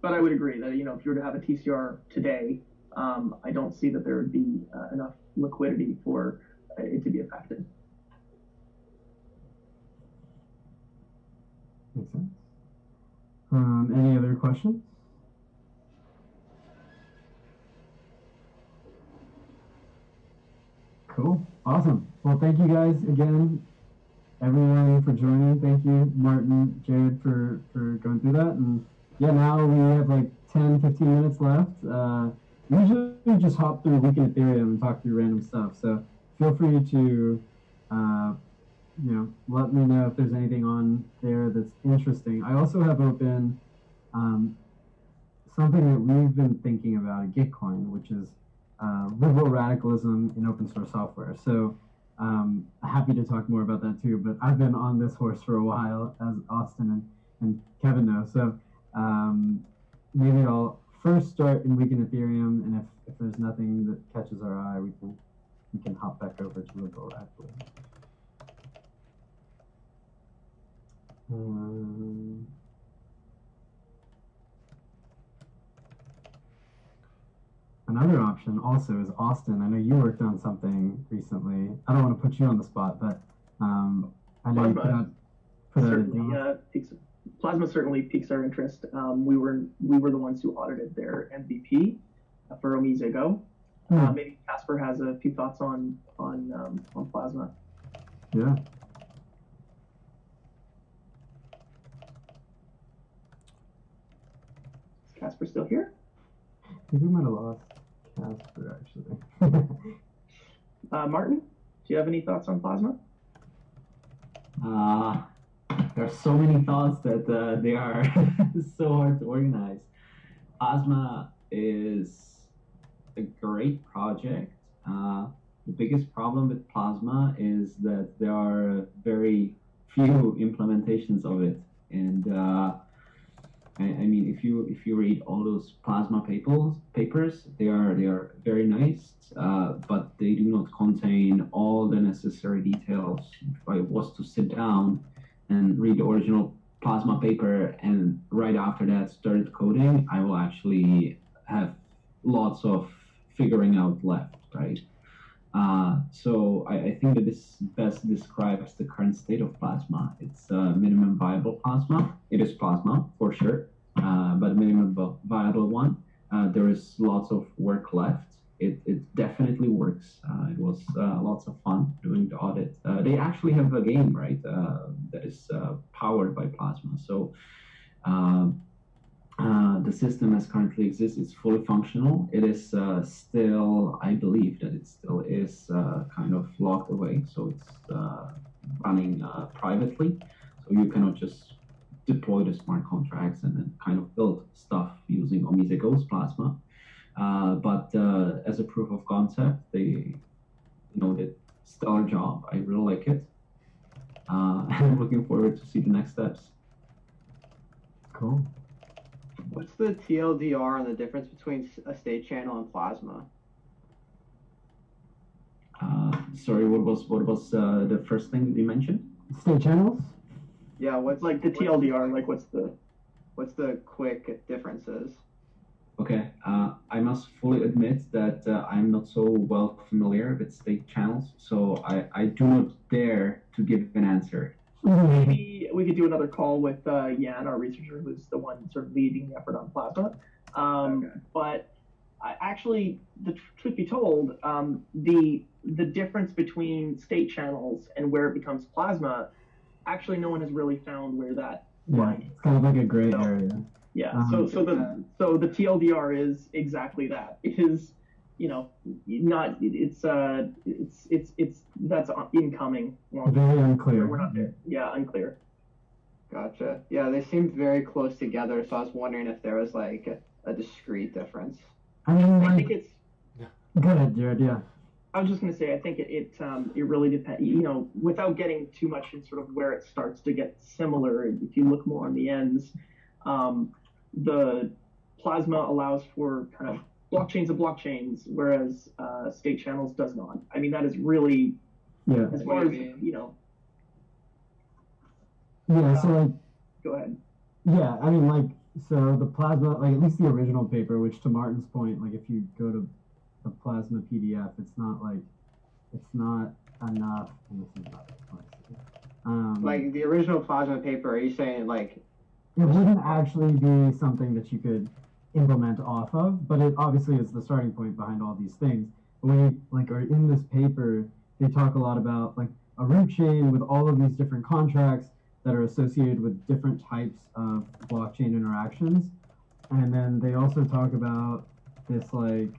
S5: But I would agree that, if you were to have a TCR today, I don't see that there would be enough liquidity for it to be effective.
S1: Makes sense. Any other questions? Cool. Awesome. Well, thank you guys again, everyone, for joining. Thank you, Martin, Jared, for going through that. And yeah, now we have like 10, 15 minutes left. Usually we just hop through Week in Ethereum and talk through random stuff. So feel free to, let me know if there's anything on there that's interesting. I also have open something that we've been thinking about at Gitcoin, which is liberal radicalism in open source software. So happy to talk more about that too, but I've been on this horse for a while, as Austin and Kevin know. So maybe I'll first start in Week in Ethereum, and if there's nothing that catches our eye, we can hop back over to liberal radicalism. Another option also is Austin. I know you worked on something recently. I don't want to put you on the spot, but I know you put out a demo.
S5: Plasma certainly piques our interest. We were the ones who audited their MVP for Omize Go. Maybe Casper has a few thoughts on Plasma.
S1: Yeah.
S5: Is Casper still here?
S1: I think we might have lost Casper, actually.
S5: Martin, do you have any thoughts on Plasma?
S4: There are so many thoughts that they are so hard to organize. Plasma is a great project. The biggest problem with Plasma is that there are very few implementations of it, and I mean, if you read all those Plasma papers, they are very nice, but they do not contain all the necessary details. If I was to sit down and read the original Plasma paper and right after that started coding, I will actually have lots of figuring out left, right? So I think that this best describes the current state of plasma. It's minimum viable plasma. It is plasma for sure, but a minimum viable one. There is lots of work left. It definitely works. It was lots of fun doing the audit. They actually have a game, right, that is powered by plasma. So the system as currently exists is fully functional. It is still, I believe that it still is kind of locked away. So it's running privately. So you cannot just deploy the smart contracts and then kind of build stuff using Omisego's plasma. But as a proof of concept, they did stellar job. I really like it. I'm looking forward to see the next steps.
S1: Cool.
S6: What's the TLDR and the difference between a state channel and plasma?
S4: Sorry, what was the first thing that you mentioned?
S1: State channels?
S6: Yeah, what's
S5: Like the TLDR, like what's the
S6: quick differences?
S4: Okay, I must fully admit that I'm not so well familiar with state channels, so I do not dare to give an answer.
S5: maybe we could do another call with Jan, our researcher, who's the one sort of leading the effort on plasma.
S6: Okay.
S5: But actually, the truth be told, the difference between state channels and where it becomes plasma, actually, no one has really found where that line is.
S1: It's kind of like a gray
S5: So-
S1: area.
S5: Yeah. So the TLDR is exactly that. It is, not it's that's incoming.
S1: Very unclear.
S5: We're not there. Yeah, unclear.
S6: Gotcha. Yeah, they seemed very close together, so I was wondering if there was like a discrete difference.
S1: I mean,
S5: I
S1: like,
S5: think it's.
S1: go ahead, Jared. Yeah.
S5: I was just going to say, I think it really depends. Without getting too much in sort of where it starts to get similar, if you look more on the ends, the plasma allows for kind of blockchains of blockchains, whereas state channels does not. I mean, that is really,
S1: Yeah.
S5: as
S6: What
S5: far
S6: do
S5: as,
S6: you mean?
S1: Yeah. So like.
S5: Go ahead.
S1: Yeah, I mean, like, so the plasma, like, at least the original paper, which to Martin's point, like, if you go to the plasma PDF, it's not enough, and this is not
S6: Like the original plasma paper, are you saying like
S1: it wouldn't actually be something that you could implement off of, but it obviously is the starting point behind all these things. But when you, like, are in this paper, they talk a lot about, like, a root chain with all of these different contracts that are associated with different types of blockchain interactions. And then they also talk about this, like,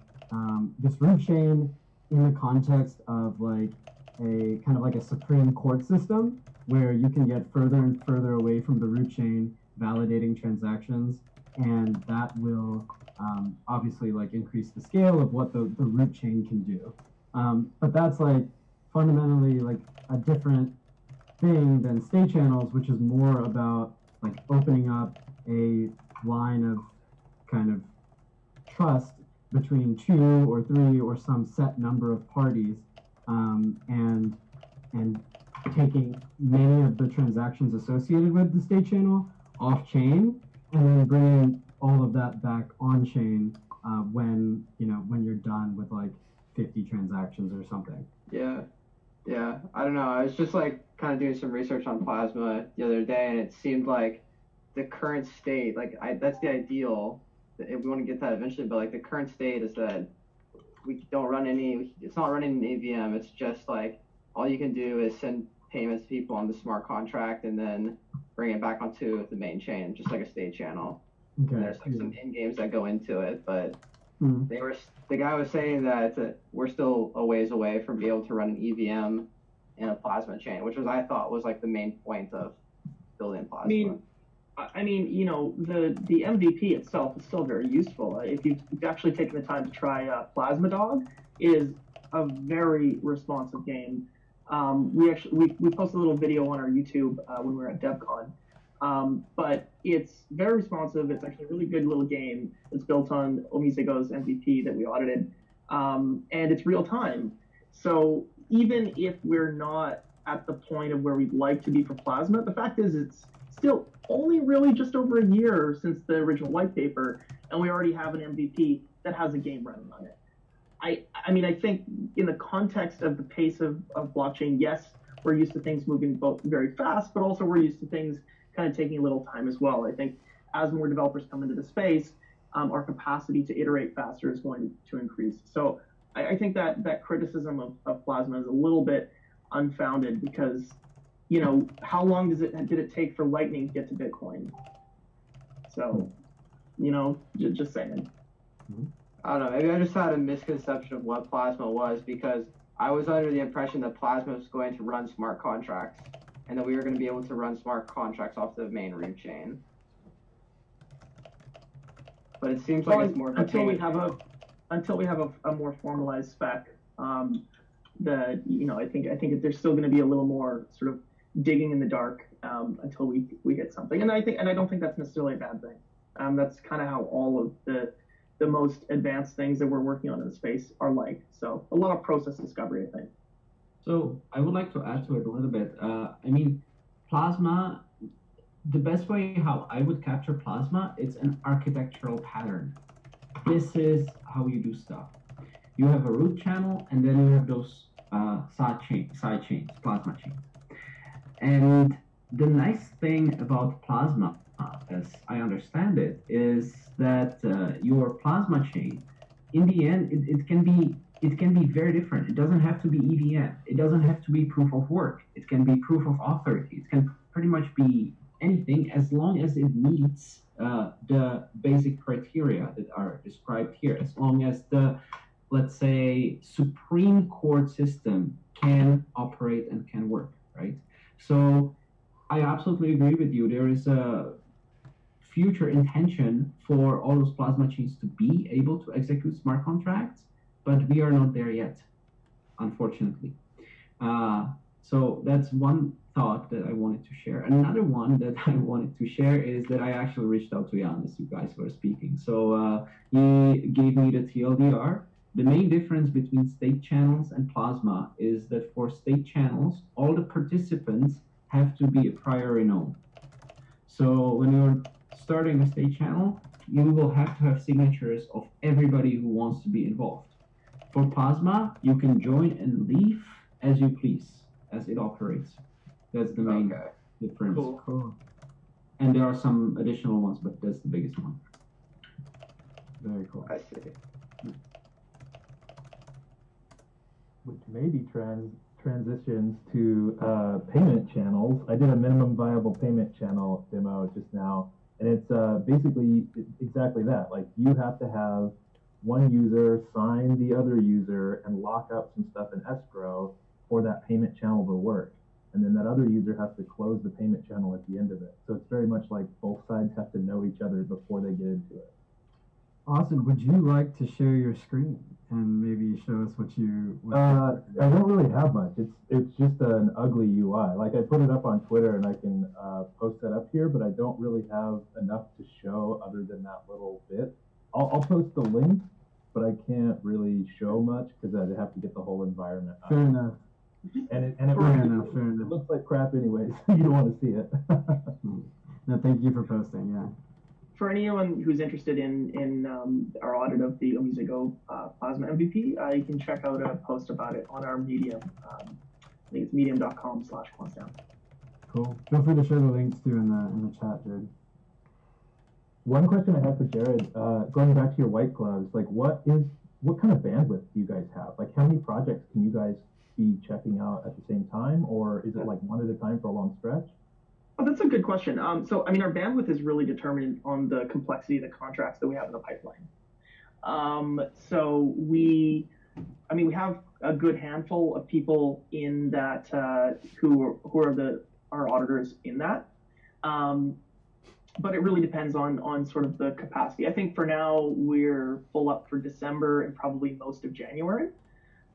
S1: this root chain in the context of, like, a kind of like a Supreme Court system where you can get further and further away from the root chain validating transactions, and that will obviously, like, increase the scale of what the root chain can do. But that's, like, fundamentally, like, a different thing than state channels, which is more about, like, opening up a line of kind of trust between 2 or 3 or some set number of parties, and taking many of the transactions associated with the state channel off chain, and then bringing all of that back on chain when you're done with, like, 50 transactions or something.
S6: yeah. I don't know. I was just like kind of doing some research on plasma the other day, and it seemed like the current state, like that's the ideal. If we want to get that eventually, but like the current state is that we don't run any. It's not running an AVM. It's just like all you can do is send payments to people on the smart contract and then bring it back onto the main chain, just like a state channel.
S1: Okay.
S6: And there's like some in games that go into it, but
S1: Hmm.
S6: the guy was saying that we're still a ways away from being able to run an EVM in a plasma chain, which I thought was like the main point of building plasma.
S5: I mean, the MVP itself is still very useful. If you've actually taken the time to try Plasma Dog, it is a very responsive game. We posted a little video on our YouTube when we were at DevCon. But it's very responsive. It's actually a really good little game. It's built on Omisego's MVP that we audited, and it's real time. So even if we're not at the point of where we'd like to be for Plasma, the fact is it's still only really just over a year since the original white paper, and we already have an MVP that has a game running on it. I mean, I think in the context of the pace of blockchain, yes, we're used to things moving both very fast, but also we're used to things kind of taking a little time as well. I think as more developers come into the space, our capacity to iterate faster is going to increase. So I think that criticism of Plasma is a little bit unfounded because, you know, how long did it take for Lightning to get to Bitcoin? So, you know, just saying.
S6: I don't know. Maybe I just had a misconception of what Plasma was because I was under the impression that Plasma was going to run smart contracts and that we were going to be able to run smart contracts off the main root chain. But it seems like it's more of a
S5: until we have a more formalized spec. You know, I think there's still going to be a little more sort of digging in the dark until we hit something. And I don't think that's necessarily a bad thing. That's kind of how all of the most advanced things that we're working on in the space are like. So a lot of process discovery, I think.
S4: So I would like to add to it a little bit. I mean, Plasma, the best way how I would capture Plasma, it's an architectural pattern. This is how you do stuff. You have a root channel, and then you have those side chains, Plasma chains. And the nice thing about Plasma, as I understand it, is that your Plasma chain, in the end, it can be very different. It doesn't have to be EVM. It doesn't have to be proof of work. It can be proof of authority. It can pretty much be anything as long as it meets the basic criteria that are described here. As long as the, let's say, Supreme Court system can operate and can work, right? So I absolutely agree with you. There is a future intention for all those Plasma chains to be able to execute smart contracts, but we are not there yet, unfortunately. So that's one thought that I wanted to share. Another one that I wanted to share is that I actually reached out to Jan as you guys were speaking. So he gave me the TLDR. The main difference between state channels and Plasma is that for state channels, all the participants have to be a priori known. So when you're starting a state channel, you will have to have signatures of everybody who wants to be involved. For Plasma, you can join and leave as you please, as it operates. That's the main difference.
S1: Cool.
S4: And there are some additional ones, but that's the biggest one.
S1: Very cool.
S6: I see.
S7: Which maybe transitions to payment channels. I did a minimum viable payment channel demo just now, and it's basically exactly that. Like, you have to have one user sign the other user and lock up some stuff in escrow for that payment channel to work. And then that other user has to close the payment channel at the end of it. So it's very much like both sides have to know each other before they get into it.
S1: Austin, would you like to share your screen and maybe show us what you?
S7: I don't really have much. It's just an ugly UI. Like, I put it up on Twitter and I can post that up here, but I don't really have enough to show other than that little bit. I'll post the link, but I can't really show much because I'd have to get the whole environment up.
S1: Fair enough.
S7: And it
S1: Fair enough.
S7: looks like crap anyways. You don't want to see it.
S1: No, thank you for posting. Yeah.
S5: For anyone who's interested in our audit of the Omizigo Plasma MVP, you can check out a post about it on our Medium. I think it's medium.com/quantdown.
S1: Cool. Feel free to share the links too in the chat, Jared.
S7: One question I have for Jared, going back to your white gloves, like what kind of bandwidth do you guys have? Like, how many projects can you guys be checking out at the same time, or is it like one at a time for a long stretch?
S5: Oh, that's a good question. So, I mean, our bandwidth is really determined on the complexity of the contracts that we have in the pipeline. So we have a good handful of people in that who are our auditors in that. But it really depends on sort of the capacity. I think for now we're full up for December and probably most of January.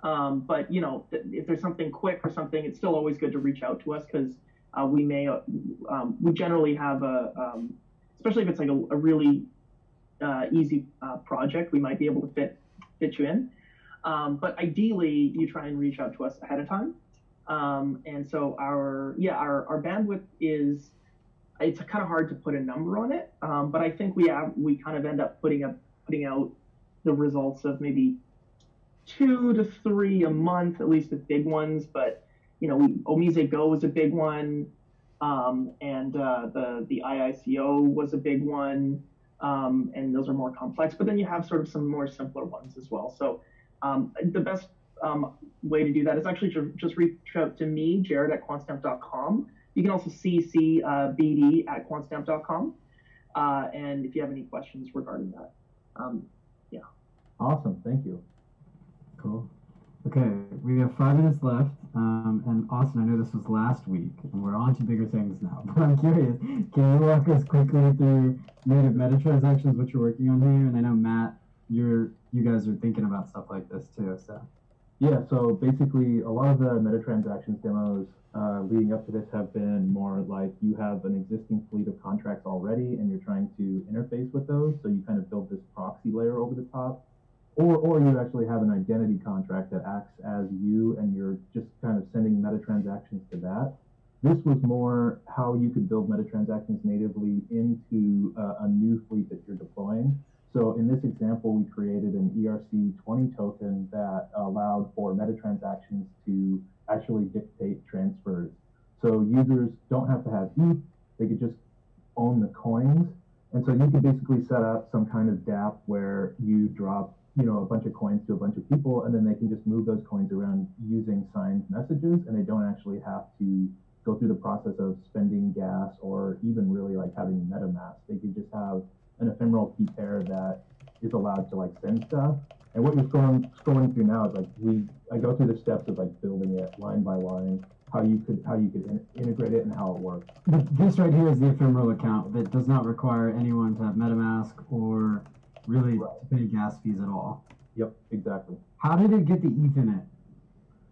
S5: But you know, if there's something quick or something, it's still always good to reach out to us because we generally have especially if it's like a really easy project, we might be able to fit you in. But ideally, you try and reach out to us ahead of time. And so our bandwidth is, it's kind of hard to put a number on it. But I think we kind of end up putting out the results of maybe 2 to 3 a month, at least the big ones. But Omise Go was a big one, and the IICO was a big one, and those are more complex. But then you have sort of some more simpler ones as well. So the best way to do that is actually to just reach out to me, Jared at quantstamp.com. You can also CC BD at quantstamp.com. And if you have any questions regarding that, yeah.
S7: Awesome, thank you.
S1: Cool. Okay, we have 5 minutes left. And Austin, I know this was last week, and we're on to bigger things now. But I'm curious, can you walk us quickly through native meta transactions, what you're working on here? And I know Matt, you guys are thinking about stuff like this too. So
S7: yeah, so basically a lot of the meta transactions demos leading up to this have been more like you have an existing fleet of contracts already, and you're trying to interface with those. So you kind of build this proxy layer over the top. Or you actually have an identity contract that acts as you, and you're just kind of sending meta transactions to that. This was more how you could build meta transactions natively into a new fleet that you're deploying. So in this example, we created an ERC20 token that allowed for meta transactions to actually dictate transfers. So users don't have to have ETH, they could just own the coins. And so you could basically set up some kind of dApp where you drop a bunch of coins to a bunch of people, and then they can just move those coins around using signed messages, and they don't actually have to go through the process of spending gas or even really like having MetaMask. They could just have an ephemeral key pair that is allowed to like send stuff. And what you're scrolling through now is like I go through the steps of like building it line by line, how you could integrate it and how it works.
S1: This right here is the ephemeral account that does not require anyone to have MetaMask or really to pay gas fees at all.
S7: Yep, exactly.
S1: How did it get the ETH in it?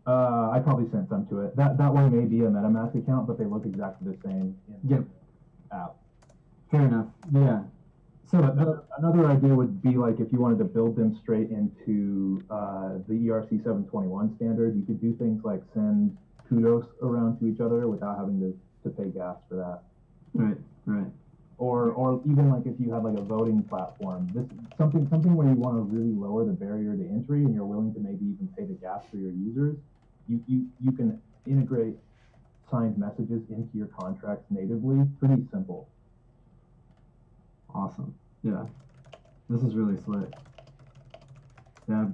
S7: I probably sent some to it. That one may be a MetaMask account, but they look exactly the same in the app.
S1: Fair enough. Yeah. So
S7: another idea would be like if you wanted to build them straight into the ERC 721 standard, you could do things like send kudos around to each other without having to pay gas for that.
S1: Right.
S7: Or even like if you have like a voting platform, something where you want to really lower the barrier to entry and you're willing to maybe even pay the gas for your users, you can integrate signed messages into your contracts natively. Pretty simple.
S1: Awesome. Yeah. This is really slick. Yeah,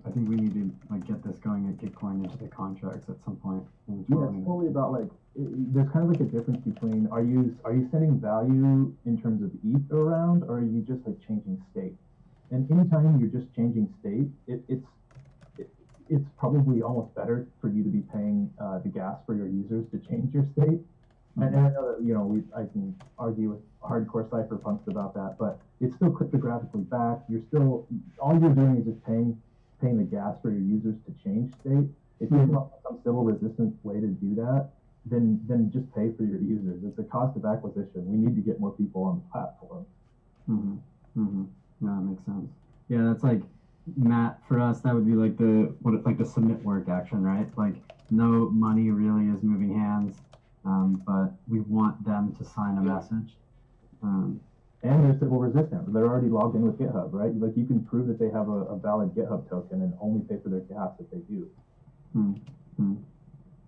S1: I think we need to like get this going at Gitcoin into the contracts at some point.
S7: Yeah, it's totally about like there's kind of like a difference between are you sending value in terms of ETH around, or are you just like changing state? And anytime you're just changing state, it's probably almost better for you to be paying the gas for your users to change your state. And I know that I can argue with hardcore cypherpunks about that, but it's still cryptographically backed. All you're doing is just paying the gas for your users to change state. If you come up with some civil resistance way to do that, then just pay for your users. It's a cost of acquisition. We need to get more people on the platform.
S1: Yeah, that makes sense. Yeah, that's like Matt, for us that would be like the submit work action, right? Like no money really is moving hands, but we want them to sign a message.
S7: And they're civil resistant. They're already logged in with GitHub, right? Like you can prove that they have a valid GitHub token and only pay for their gas if they do.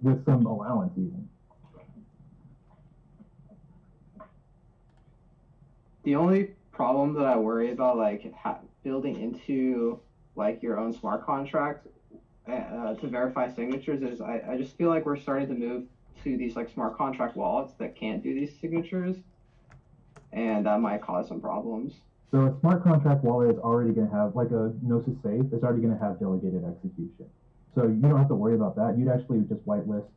S7: With some allowance even.
S6: The only problem that I worry about, like building into like your own smart contract to verify signatures, is I just feel like we're starting to move to these like smart contract wallets that can't do these signatures, and that might cause some problems.
S7: So a smart contract wallet is already going to have, like a Gnosis safe, it's already going to have delegated execution. So you don't have to worry about that. You'd actually just whitelist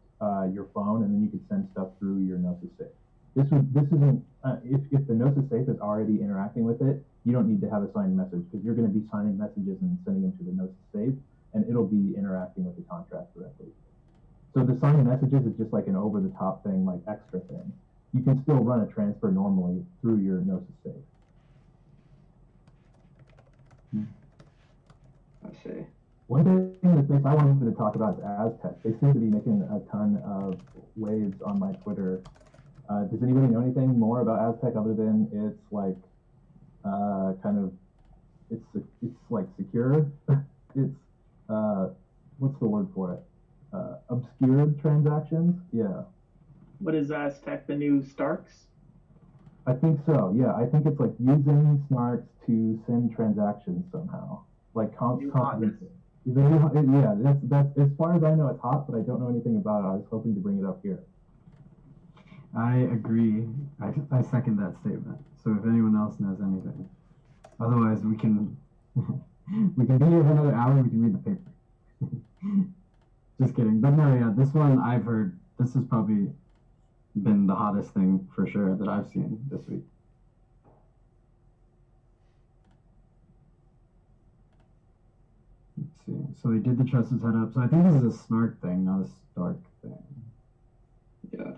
S7: your phone, and then you could send stuff through your Gnosis safe. This isn't if the Gnosis safe is already interacting with it, you don't need to have a signed message because you're going to be signing messages and sending them to the Gnosis safe, and it'll be interacting with the contract directly. So the signed messages is just like an over-the-top thing, like extra thing. You can still run a transfer normally through your Gnosis safe.
S6: I see.
S7: One thing that I wanted to talk about is Aztec. They seem to be making a ton of waves on my Twitter. Does anybody know anything more about Aztec other than it's like it's like secure? what's the word for it? Obscured transactions. Yeah,
S5: What is Aztec, the new Starks?
S7: I think so. Yeah, I think it's like using snarks to send transactions somehow, like
S5: New hotness.
S7: Yeah, that's as far as I know, it's hot, but I don't know anything about it. I was hoping to bring it up here.
S1: I agree. I second that statement. So if anyone else knows anything, otherwise we can we can be here for another hour. We can read the paper. Just kidding. But no, yeah, this one I've heard. This has probably been the hottest thing for sure that I've seen this week. Let's see. So they did the trusted setup. So I think this is a snark thing, not a Stark thing.
S3: Yeah.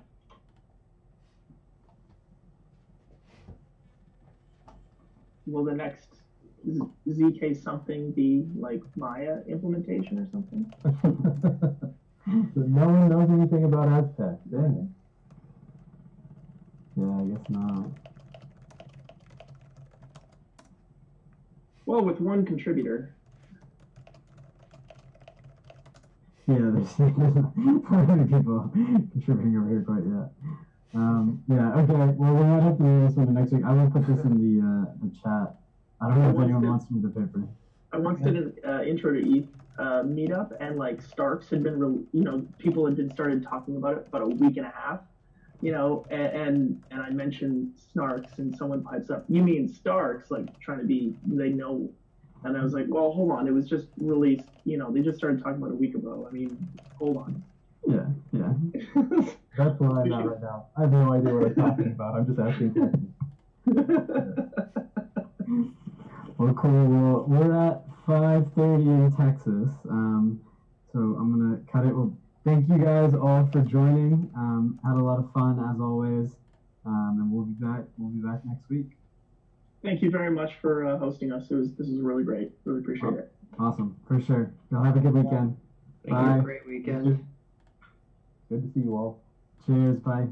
S5: Will the next ZK something be like Maya implementation or something?
S7: But no one knows anything about Aztec. Dang
S1: Yeah, I guess not.
S5: Well, with one contributor.
S1: Yeah, there's not many people contributing over here quite yet. Yeah, okay. Well, we might have to do this one next week. I will put this in the chat. I don't know if anyone wants to read the paper.
S5: I once did an intro to ETH meetup, and like Starks had been, people had been started talking about it about a week and a half, and I mentioned Snarks, and someone pipes up, "You mean Starks?" Like trying to be, they know, and I was like, "Well, hold on, it was just released, they just started talking about a week ago. I mean, hold on."
S1: Yeah, yeah.
S7: That's where I'm at right now. I have no idea what I'm talking about. I'm just asking questions.
S1: Well, cool. Well, we're at 5:30 in Texas, so I'm gonna cut it. Well, thank you guys all for joining. Had a lot of fun as always, and we'll be back. We'll be back next week.
S5: Thank you very much for hosting us. This is really great. Really appreciate it.
S1: Awesome, for sure. Y'all have a good weekend.
S3: Thank you. Great weekend.
S7: Good to see you all.
S1: Cheers. Bye.